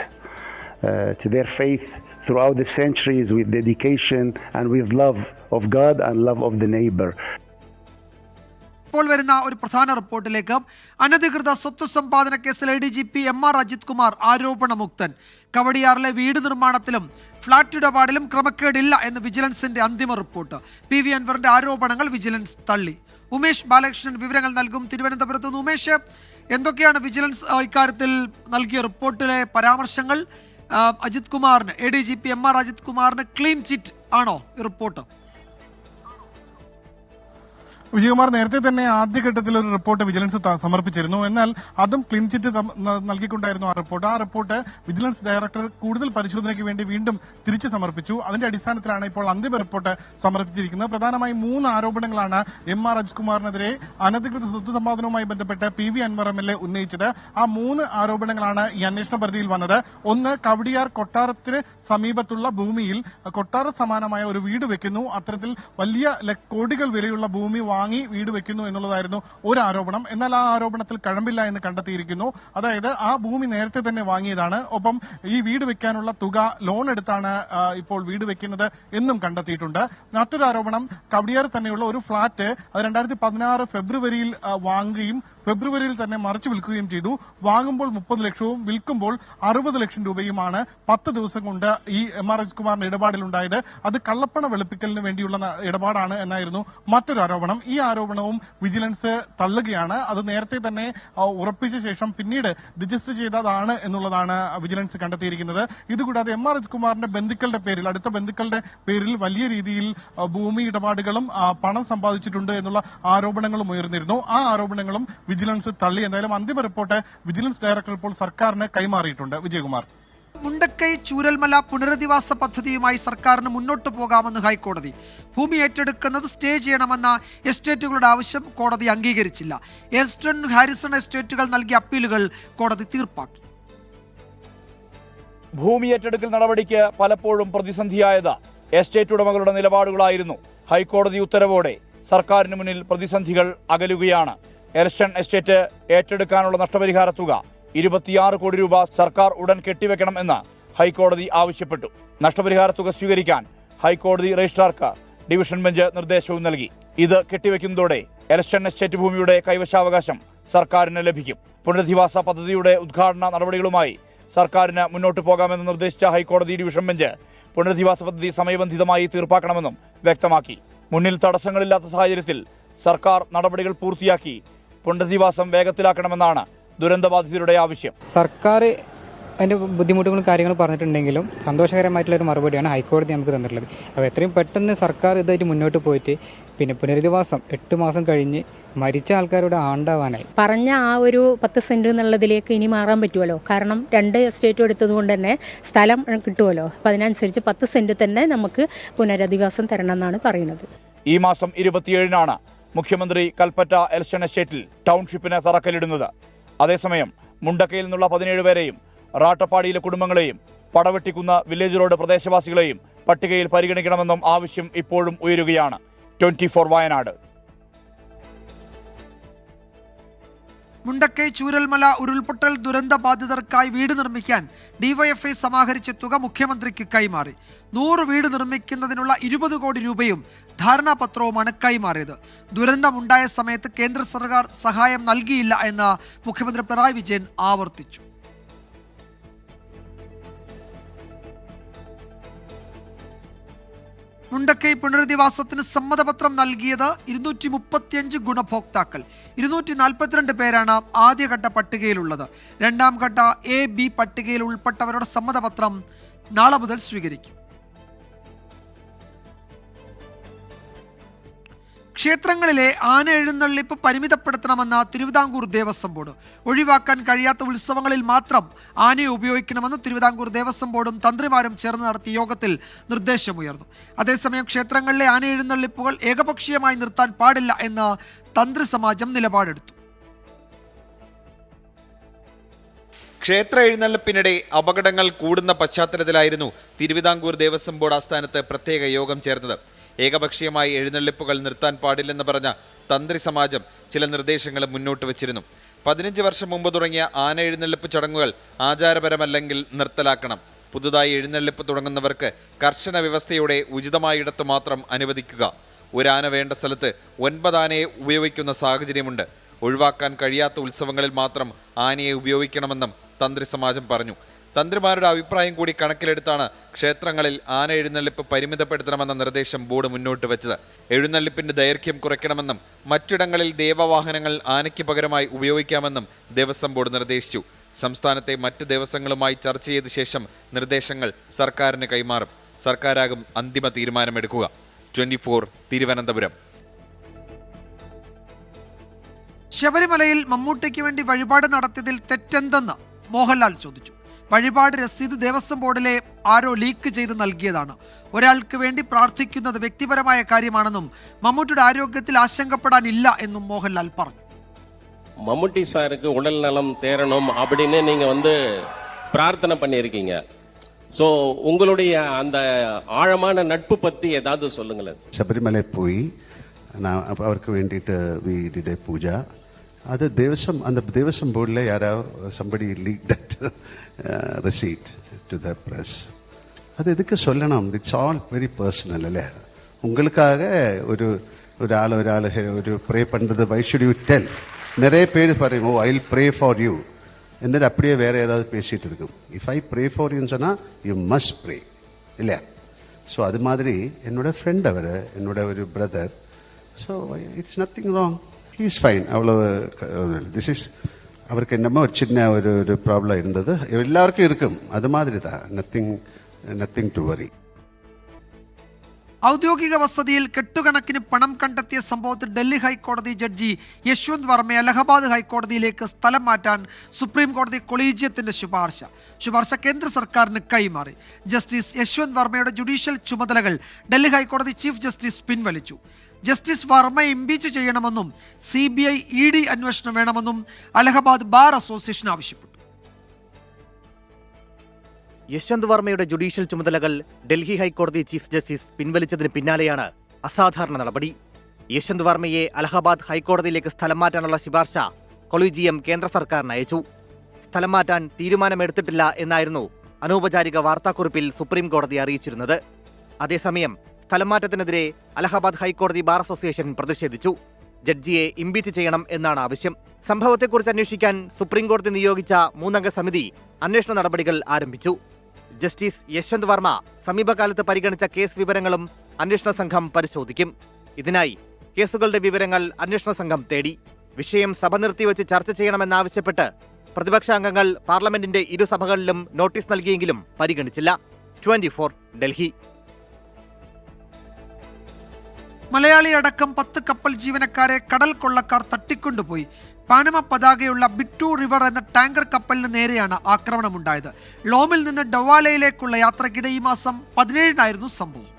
to their faith throughout the centuries with dedication and with love of God and love of the neighbor. ഇപ്പോൾ വരുന്ന ഒരു പ്രധാന റിപ്പോർട്ടിലേക്ക്. അനധികൃത സ്വത്ത് സമ്പാദന കേസിൽ ADGP MR Ajith Kumar ആരോപണമുക്തൻ. കവടിയാറിലെ വീട് നിർമ്മാണത്തിലും ഫ്ളാറ്റ് ഇടപാടിലും ക്രമക്കേടില്ല എന്ന് വിജിലൻസിന്റെ അന്തിമ റിപ്പോർട്ട്. PV അൻവറിന്റെ ആരോപണങ്ങൾ വിജിലൻസ് തള്ളി. ഉമേഷ് ബാലകൃഷ്ണൻ വിവരങ്ങൾ നൽകും. തിരുവനന്തപുരത്ത് നിന്ന് ഉമേഷ്, എന്തൊക്കെയാണ് വിജിലൻസ് ഇക്കാര്യത്തിൽ നൽകിയ റിപ്പോർട്ടിലെ പരാമർശങ്ങൾ? അജിത് കുമാറിന്, ADGP MR അജിത് കുമാറിന് ക്ലീൻ ചിറ്റ് ആണോ ഈ റിപ്പോർട്ട്? വിജയകുമാർ നേരത്തെ തന്നെ ആദ്യഘട്ടത്തിൽ ഒരു റിപ്പോർട്ട് വിജിലൻസ് സമർപ്പിച്ചിരുന്നു. എന്നാൽ അതും ക്ലീൻ ചിറ്റ് നൽകിക്കൊണ്ടായിരുന്നു ആ റിപ്പോർട്ട്. ആ റിപ്പോർട്ട് വിജിലൻസ് ഡയറക്ടർ കൂടുതൽ പരിശോധനയ്ക്ക് വേണ്ടി വീണ്ടും തിരിച്ചു സമർപ്പിച്ചു. അതിന്റെ അടിസ്ഥാനത്തിലാണ് ഇപ്പോൾ അന്തിമ റിപ്പോർട്ട് സമർപ്പിച്ചിരിക്കുന്നത്. പ്രധാനമായും 3 ആരോപണങ്ങളാണ് MR അജിത് കുമാറിനെതിരെ അനധികൃത സ്വത്ത് സമ്പാദനവുമായി ബന്ധപ്പെട്ട് PV അൻവർ MLA ഉന്നയിച്ചത്. ആ 3 ആരോപണങ്ങളാണ് ഈ അന്വേഷണ പരിധിയിൽ വന്നത്. ഒന്ന്, കവടിയാർ കൊട്ടാരത്തിന് സമീപത്തുള്ള ഭൂമിയിൽ കൊട്ടാര സമാനമായ ഒരു വീട് വെക്കുന്നു, അത്തരത്തിൽ വലിയ കോടികൾ വിലയുള്ള ഭൂമി വാങ്ങി വീട് വെക്കുന്നു എന്നുള്ളതായിരുന്നു ഒരു ആരോപണം. എന്നാൽ ആ ആരോപണത്തിൽ കഴമ്പില്ല എന്ന് കണ്ടെത്തിയിരിക്കുന്നു. അതായത് ആ ഭൂമി നേരത്തെ തന്നെ വാങ്ങിയതാണ്. ഒപ്പം ഈ വീട് വെക്കാനുള്ള തുക ലോൺ എടുത്താണ് ഇപ്പോൾ വീട് വെക്കുന്നത് എന്നും കണ്ടെത്തിയിട്ടുണ്ട്. മറ്റൊരു ആരോപണം, കവടിയാർ തന്നെയുള്ള ഒരു ഫ്ളാറ്റ് അത് 2016 ഫെബ്രുവരിയിൽ വാങ്ങുകയും ഫെബ്രുവരിയിൽ തന്നെ മറിച്ചു വിൽക്കുകയും ചെയ്തു. വാങ്ങുമ്പോൾ 30 ലക്ഷവും വിൽക്കുമ്പോൾ 60 ലക്ഷം രൂപയുമാണ് 10 ദിവസം കൊണ്ട് ഈ MR അജിത് കുമാറിന്റെ ഇടപാടിലുണ്ടായത്. അത് കള്ളപ്പണ വെളുപ്പിക്കലിന് വേണ്ടിയുള്ള ഇടപാടാണ് എന്നായിരുന്നു മറ്റൊരു ആരോപണം. ഈ ആരോപണവും വിജിലൻസ് തള്ളുകയാണ്. അത് നേരത്തെ തന്നെ ഉറപ്പിച്ച ശേഷം പിന്നീട് രജിസ്റ്റർ ചെയ്തതാണ് എന്നുള്ളതാണ് വിജിലൻസ് കണ്ടെത്തിയിരിക്കുന്നത്. ഇതുകൂടാതെ MR അജിത് കുമാറിന്റെ ബന്ധുക്കളുടെ പേരിൽ, അടുത്ത ബന്ധുക്കളുടെ പേരിൽ വലിയ രീതിയിൽ ഭൂമി ഇടപാടുകളും പണം സമ്പാദിച്ചിട്ടുണ്ട് എന്നുള്ള ആരോപണങ്ങളും ഉയർന്നിരുന്നു. ആ ആരോപണങ്ങളും വിജിലൻസ് തള്ളി. എന്തായാലും അന്തിമ റിപ്പോർട്ട് വിജിലൻസ് ഡയറക്ടർ ഇപ്പോൾ സർക്കാരിന് കൈമാറിയിട്ടുണ്ട്. വിജയകുമാർ. മുണ്ടക്കൈ ചൂരൽമല പുനരധിവാസ പദ്ധതിയുമായി സർക്കാരിന് മുന്നോട്ട് പോകാമെന്ന് ഹൈക്കോടതി. ഭൂമി ഏറ്റെടുക്കുന്നത് സ്റ്റേ ചെയ്യണമെന്ന എസ്റ്റേറ്റുകളുടെ ആവശ്യം കോടതി അംഗീകരിച്ചില്ല. എൽസ്റ്റൺ ഹാരിസൺ എസ്റ്റേറ്റുകൾ നൽകിയ അപ്പീലുകൾ കോടതി തീർപ്പാക്കി. ഭൂമി ഏറ്റെടുക്കൽ നടപടിക്ക് പലപ്പോഴും പ്രതിസന്ധിയായത് എസ്റ്റേറ്റ് ഉടമകളുടെ നിലപാടുകളായിരുന്നു. ഹൈക്കോടതി ഉത്തരവോടെ സർക്കാരിന് മുന്നിൽ പ്രതിസന്ധികൾ അകലുകയാണ്. എൽസ്റ്റൺ എസ്റ്റേറ്റ് ഏറ്റെടുക്കാനുള്ള നഷ്ടപരിഹാര തുക 26 കോടി രൂപ സർക്കാർ ഉടൻ കെട്ടിവെക്കണം എന്ന് ഹൈക്കോടതി ആവശ്യപ്പെട്ടു. നഷ്ടപരിഹാര തുക സ്വീകരിക്കാൻ ഹൈക്കോടതി രജിസ്ട്രാർക്ക് ഡിവിഷൻ ബെഞ്ച് നിർദ്ദേശവും നൽകി. ഇത് കെട്ടിവെക്കുന്നതോടെ എൽസ്റ്റൺ എസ്റ്റേറ്റ് ഭൂമിയുടെ കൈവശാവകാശം സർക്കാരിന് ലഭിക്കും. പുനരധിവാസ പദ്ധതിയുടെ ഉദ്ഘാടന നടപടികളുമായി സർക്കാരിന് മുന്നോട്ട് പോകാമെന്ന് നിർദ്ദേശിച്ച ഹൈക്കോടതി ഡിവിഷൻ ബെഞ്ച് പുനരധിവാസ പദ്ധതി സമയബന്ധിതമായി തീർപ്പാക്കണമെന്നും വ്യക്തമാക്കി. മുന്നിൽ തടസ്സങ്ങളില്ലാത്ത സാഹചര്യത്തിൽ സർക്കാർ നടപടികൾ പൂർത്തിയാക്കി പുനരധിവാസം വേഗത്തിലാക്കണമെന്നാണ് ദുരന്തബാധിതരുടെ ആവശ്യം. സർക്കാർ അതിൻ്റെ ബുദ്ധിമുട്ടുകളും കാര്യങ്ങളും പറഞ്ഞിട്ടുണ്ടെങ്കിലും സന്തോഷകരമായിട്ടുള്ളൊരു മറുപടിയാണ് ഹൈക്കോടതി നമുക്ക് തന്നിട്ടുള്ളത്. അപ്പോൾ എത്രയും പെട്ടെന്ന് സർക്കാർ ഇതായിട്ട് മുന്നോട്ട് പോയിട്ട് പിന്നെ പുനരധിവാസം 8 മാസം കഴിഞ്ഞ് മരിച്ച ആൾക്കാരുടെ ആണ്ടാവാനായി പറഞ്ഞ ആ ഒരു 10 സെന്റ് എന്നുള്ളതിലേക്ക് ഇനി മാറാൻ പറ്റുമല്ലോ. കാരണം 2 എസ്റ്റേറ്റും എടുത്തത് കൊണ്ട് തന്നെ സ്ഥലം കിട്ടുമല്ലോ. അപ്പോൾ അതിനനുസരിച്ച് 10 സെന്റ് തന്നെ നമുക്ക് പുനരധിവാസം തരണം എന്നാണ് പറയുന്നത്. ഈ മാസം 27-നാണ് മുഖ്യമന്ത്രി കൽപ്പറ്റ എൽഷൻ എസ്റ്റേറ്റിൽ ടൗൺഷിപ്പിന് തറക്കല്ലിടുന്നത്. അതേസമയം മുണ്ടക്കയിൽ നിന്നുള്ള 17 പേരെയും റാട്ടപ്പാടിയിലെ കുടുംബങ്ങളെയും പടവെട്ടിക്കുന്ന വില്ലേജ് റോഡ് പ്രദേശവാസികളെയും പട്ടികയിൽ പരിഗണിക്കണമെന്നും ആവശ്യം ഇപ്പോഴും ഉയരുകയാണ്. 24 വയനാട്. മുണ്ടക്കൈ ചൂരൽമല ഉരുൾപൊട്ടൽ ദുരന്ത ബാധിതർക്കായി വീട് നിർമ്മിക്കാൻ ഡിവൈഎഫ്ഐ സമാഹരിച്ച തുക മുഖ്യമന്ത്രിക്ക് കൈമാറി. 100 വീട് നിർമ്മിക്കുന്നതിനുള്ള 20 കോടി രൂപയും ധാരണാപത്രവുമാണ് കൈമാറിയത്. ദുരന്തമുണ്ടായ സമയത്ത് കേന്ദ്ര സർക്കാർ സഹായം നൽകിയില്ല എന്ന് മുഖ്യമന്ത്രി പിണറായി വിജയൻ ആവർത്തിച്ചു. മുണ്ടക്കൈ പുനരധിവാസത്തിന് സമ്മതപത്രം നൽകിയത് 235 ഗുണഭോക്താക്കൾ. 242 പേരാണ് ആദ്യഘട്ട പട്ടികയിലുള്ളത്. രണ്ടാം ഘട്ട A-B പട്ടികയിൽ ഉൾപ്പെട്ടവരുടെ സമ്മതപത്രം നാളെ മുതൽ സ്വീകരിക്കും. ക്ഷേത്രങ്ങളിലെ ആന എഴുന്നള്ളിപ്പ് പരിമിതപ്പെടുത്തണമെന്ന് തിരുവിതാംകൂർ ദേവസ്വം ബോർഡ്. ഒഴിവാക്കാൻ കഴിയാത്ത ഉത്സവങ്ങളിൽ മാത്രം ആനയെ ഉപയോഗിക്കണമെന്ന് തിരുവിതാംകൂർ ദേവസ്വം ബോർഡും തന്ത്രിമാരും ചേർന്ന് നടത്തിയ യോഗത്തിൽ നിർദ്ദേശമുയർന്നു. അതേസമയം ക്ഷേത്രങ്ങളിലെ ആന എഴുന്നള്ളിപ്പുകൾ ഏകപക്ഷീയമായി നിർത്താൻ പാടില്ല എന്ന് തന്ത്രി സമാജം നിലപാടെടുത്തു. ക്ഷേത്ര എഴുന്നള്ളിപ്പിനിടെ അപകടങ്ങൾ കൂടുന്ന പശ്ചാത്തലത്തിലായിരുന്നു തിരുവിതാംകൂർ ദേവസ്വം ബോർഡ് ആസ്ഥാനത്ത് പ്രത്യേക യോഗം ചേർന്നത്. ഏകപക്ഷീയമായി എഴുന്നള്ളിപ്പുകൾ നിർത്താൻ പാടില്ലെന്ന് പറഞ്ഞ തന്ത്രി സമാജം ചില നിർദ്ദേശങ്ങൾ മുന്നോട്ട് വച്ചിരുന്നു. 15 വർഷം മുമ്പ് തുടങ്ങിയ ആന എഴുന്നള്ളിപ്പ് ചടങ്ങുകൾ ആചാരപരമല്ലെങ്കിൽ നിർത്തലാക്കണം. പുതുതായി എഴുന്നള്ളിപ്പ് തുടങ്ങുന്നവർക്ക് കർശന വ്യവസ്ഥയോടെ ഉചിതമായിടത്ത് മാത്രം അനുവദിക്കുക. ഒരു ആന വേണ്ട സ്ഥലത്ത് 9 ആനയെ ഉപയോഗിക്കുന്ന സാഹചര്യമുണ്ട്. ഒഴിവാക്കാൻ കഴിയാത്ത ഉത്സവങ്ങളിൽ മാത്രം ആനയെ ഉപയോഗിക്കണമെന്നും തന്ത്രി സമാജം പറഞ്ഞു. തന്ത്രിമാരുടെ അഭിപ്രായം കൂടി കണക്കിലെടുത്താണ് ക്ഷേത്രങ്ങളിൽ ആന എഴുന്നള്ളിപ്പ് പരിമിതപ്പെടുത്തണമെന്ന നിർദ്ദേശം ബോർഡ് മുന്നോട്ട് വെച്ചത്. എഴുന്നള്ളിപ്പിന്റെ ദൈർഘ്യം കുറയ്ക്കണമെന്നും മറ്റിടങ്ങളിൽ ദേവവാഹനങ്ങൾ ആനയ്ക്ക് പകരമായി ഉപയോഗിക്കാമെന്നും ദേവസ്വം ബോർഡ് നിർദ്ദേശിച്ചു. സംസ്ഥാനത്തെ മറ്റ് ദേവസ്വങ്ങളുമായി ചർച്ച ചെയ്ത ശേഷം നിർദ്ദേശങ്ങൾ സർക്കാരിന് കൈമാറും. സർക്കാരാകും അന്തിമ തീരുമാനമെടുക്കുക. 24 തിരുവനന്തപുരം. ശബരിമലയിൽ മമ്മൂട്ടിക്ക് വേണ്ടി വഴിപാട് നടത്തിയതിൽ തെറ്റെന്തെന്ന് മോഹൻലാൽ ചോദിച്ചു. വഴിപാട് രസീത് ദേവസ്വം ബോർഡിലെ ആരോ ലീക്ക് ചെയ്ത് നൽകിയതാണ്. ഒരാൾക്ക് വേണ്ടി പ്രാർത്ഥിക്കുന്നത് വ്യക്തിപരമായ കാര്യമാണെന്നും മമ്മൂട്ടിയുടെ ആരോഗ്യത്തിൽ ആശങ്കപ്പെടാനില്ല എന്നും മോഹൻലാൽ പറഞ്ഞു. மம்முட்டி சாருக்கு உடல் நலம் தேரணும் அப்படின்னு நீங்க பிரார்த்தனை பண்ணியிருக்கீங்க. ஸோ உங்களுடைய அந்த ஆழமான நட்பு பத்தி ஏதாவது சொல்லுங்களேன். ശബരിമല പോയി അവർക്ക് വേണ്ടിയിട്ട് we did a പൂജ. അത് ദേവസ്വം ബോർഡിലെ யாரோ somebody leaked that receipt to the press. அது எதுக்கு சொல்லணும்? இட்ஸ் ஆல் வெரி பர்சனல் அல்ல. உங்களுக்காக ஒராள் ஒரு ப்ரே பண்ணுறது why should you tell? நிறைய பேர் பாருங்க I will pray for you എന്നിട്ട് அப்படியே வேற ஏதாவது பேசிட்டு இருக்கும். இஃப் ஐ ப்ரே ஃபார் யூன்னு சொன்னால் யூ மஸ்ட் ப்ரே இல்லையா? ஸோ அது மாதிரி என்னோட ஃப்ரெண்ட் அவர், என்னோட ஒரு brother. So it's nothing wrong, he is fine. அவ்வளோ திஸ் இஸ் அவருக்கு என்னமோ ஒரு சின்ன ஒரு ப்ராப்ளம் இருந்தது, எல்லாருக்கும் இருக்கும், அது மாதிரி தான். Nothing to worry. ഔദ്യോഗിക വസതിയിൽ കെട്ടുകണക്കിന് പണം കണ്ടെത്തിയ സംഭവത്തിൽ ഡൽഹി ഹൈക്കോടതി ജഡ്ജി യശ്വന്ത് വർമ്മയെ അലഹബാദ് ഹൈക്കോടതിയിലേക്ക് സ്ഥലം മാറ്റാൻ സുപ്രീം കോടതി കൊളീജിയത്തിന്റെ ശുപാർശ കേന്ദ്ര സർക്കാരിന് കൈമാറി. ജസ്റ്റിസ് യശ്വന്ത് വർമ്മയുടെ ജുഡീഷ്യൽ ചുമതലകൾ ഡൽഹി ഹൈക്കോടതി ചീഫ് ജസ്റ്റിസ് പിൻവലിച്ചു. ജസ്റ്റിസ് വർമ്മയെ ഇംപീച്ച് ചെയ്യണമെന്നും CBI ED അന്വേഷണം വേണമെന്നും അലഹബാദ് ബാർ അസോസിയേഷൻ ആവശ്യപ്പെട്ടു. യശ്വന്ത് വർമ്മയുടെ ജുഡീഷ്യൽ ചുമതലകൾ ഡൽഹി ഹൈക്കോടതി ചീഫ് ജസ്റ്റിസ് പിൻവലിച്ചതിന് പിന്നാലെയാണ് അസാധാരണ നടപടി. യശ്വന്ത് വർമ്മയെ അലഹബാദ് ഹൈക്കോടതിയിലേക്ക് സ്ഥലം മാറ്റാനുള്ള ശുപാർശ കൊളീജിയം കേന്ദ്ര സർക്കാരിന് അയച്ചു. സ്ഥലം മാറ്റാൻ തീരുമാനമെടുത്തിട്ടില്ല എന്നായിരുന്നു അനൗപചാരിക വാർത്താക്കുറിപ്പിൽ സുപ്രീം കോടതി അറിയിച്ചിരുന്നത്. അതേസമയം സ്ഥലം മാറ്റത്തിനെതിരെ അലഹബാദ് ഹൈക്കോടതി ബാർ അസോസിയേഷൻ പ്രതിഷേധിച്ചു. ജഡ്ജിയെ ഇംപീച്ച് ചെയ്യണം എന്നാണ് ആവശ്യം. സംഭവത്തെക്കുറിച്ച് അന്വേഷിക്കാൻ സുപ്രീം കോടതി നിയോഗിച്ച 3-അംഗ സമിതി അന്വേഷണ നടപടികൾ ആരംഭിച്ചു. ജസ്റ്റിസ് യശ്വന്ത് വർമ്മ സമീപകാലത്ത് പരിഗണിച്ച കേസ് വിവരങ്ങളും അന്വേഷണ സംഘം പരിശോധിക്കും. ഇതിനായി കേസുകളുടെ വിവരങ്ങൾ അന്വേഷണ സംഘം തേടി. വിഷയം സഭ നിർത്തിവെച്ച് ചർച്ച ചെയ്യണമെന്നാവശ്യപ്പെട്ട് പ്രതിപക്ഷാംഗങ്ങൾ പാർലമെന്റിന്റെ ഇരുസഭകളിലും നോട്ടീസ് നൽകിയെങ്കിലും പരിഗണിച്ചില്ല. 24 ഡൽഹി. മലയാളി അടക്കം 10 കപ്പൽ ജീവനക്കാരെ കടൽ കൊള്ളക്കാർ തട്ടിക്കൊണ്ടുപോയി. പാനമ പതാകയുള്ള ബിറ്റു റിവർ എന്ന ടാങ്കർ കപ്പലിന് നേരെയാണ് ആക്രമണമുണ്ടായത്. ലോമിൽ നിന്ന് ഡവാലയിലേക്കുള്ള യാത്രക്കിടെ ഈ മാസം 17-നായിരുന്നു സംഭവം.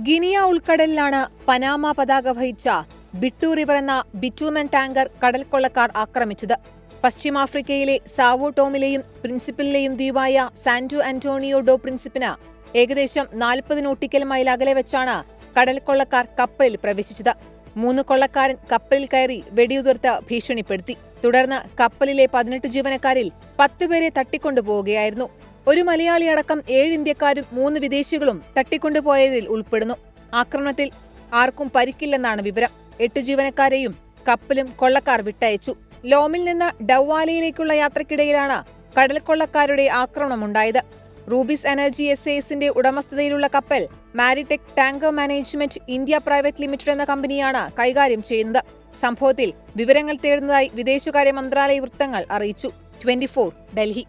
ഗിനിയ ഉൾക്കടലിലാണ് പനാമ പതാക വഹിച്ച ബിട്ടു റിവർ എന്ന ബിറ്റൂമൻ ടാങ്കർ കടൽക്കൊള്ളക്കാർ ആക്രമിച്ചത്. പശ്ചിമാഫ്രിക്കയിലെ സാവോ ടോമിലെയും പ്രിൻസിപ്പിലെയും ദ്വീപായ സാന്റോ ആന്റോണിയോ ഡോ പ്രിൻസിപ്പിന് ഏകദേശം 40 നോട്ടിക്കൽ മൈൽ അകലെ വെച്ചാണ് കടൽക്കൊള്ളക്കാർ കപ്പലിൽ പ്രവേശിച്ചത്. 3 കൊള്ളക്കാരൻ കപ്പലിൽ കയറി വെടിയുതിർത്ത് ഭീഷണിപ്പെടുത്തി. തുടർന്ന് കപ്പലിലെ 18 ജീവനക്കാരിൽ 10 പേരെ തട്ടിക്കൊണ്ടുപോവുകയായിരുന്നു. ഒരു മലയാളി അടക്കം 7 ഇന്ത്യക്കാരും 3 വിദേശികളും തട്ടിക്കൊണ്ടുപോയവരിൽ ഉൾപ്പെടുന്നു. ആക്രമണത്തിൽ ആർക്കും പരിക്കില്ലെന്നാണ് വിവരം. 8 ജീവനക്കാരെയും കപ്പലും കൊള്ളക്കാർ വിട്ടയച്ചു. ലോമിൽ നിന്ന് ഡൌവാലയിലേക്കുള്ള യാത്രക്കിടയിലാണ് കടൽക്കൊള്ളക്കാരുടെ ആക്രമണമുണ്ടായത്. റൂബിസ് എനർജി SAS-ന്റെ ഉടമസ്ഥതയിലുള്ള കപ്പൽ Maritech tanker management India private limited എന്ന കമ്പനിയാണ് കൈകാര്യം ചെയ്യുന്നത്. സംഭവത്തിൽ വിവരങ്ങൾ തേടുന്നതായി വിദേശകാര്യ മന്ത്രാലയ വൃത്തങ്ങൾ അറിയിച്ചു. 24 ഡൽഹി.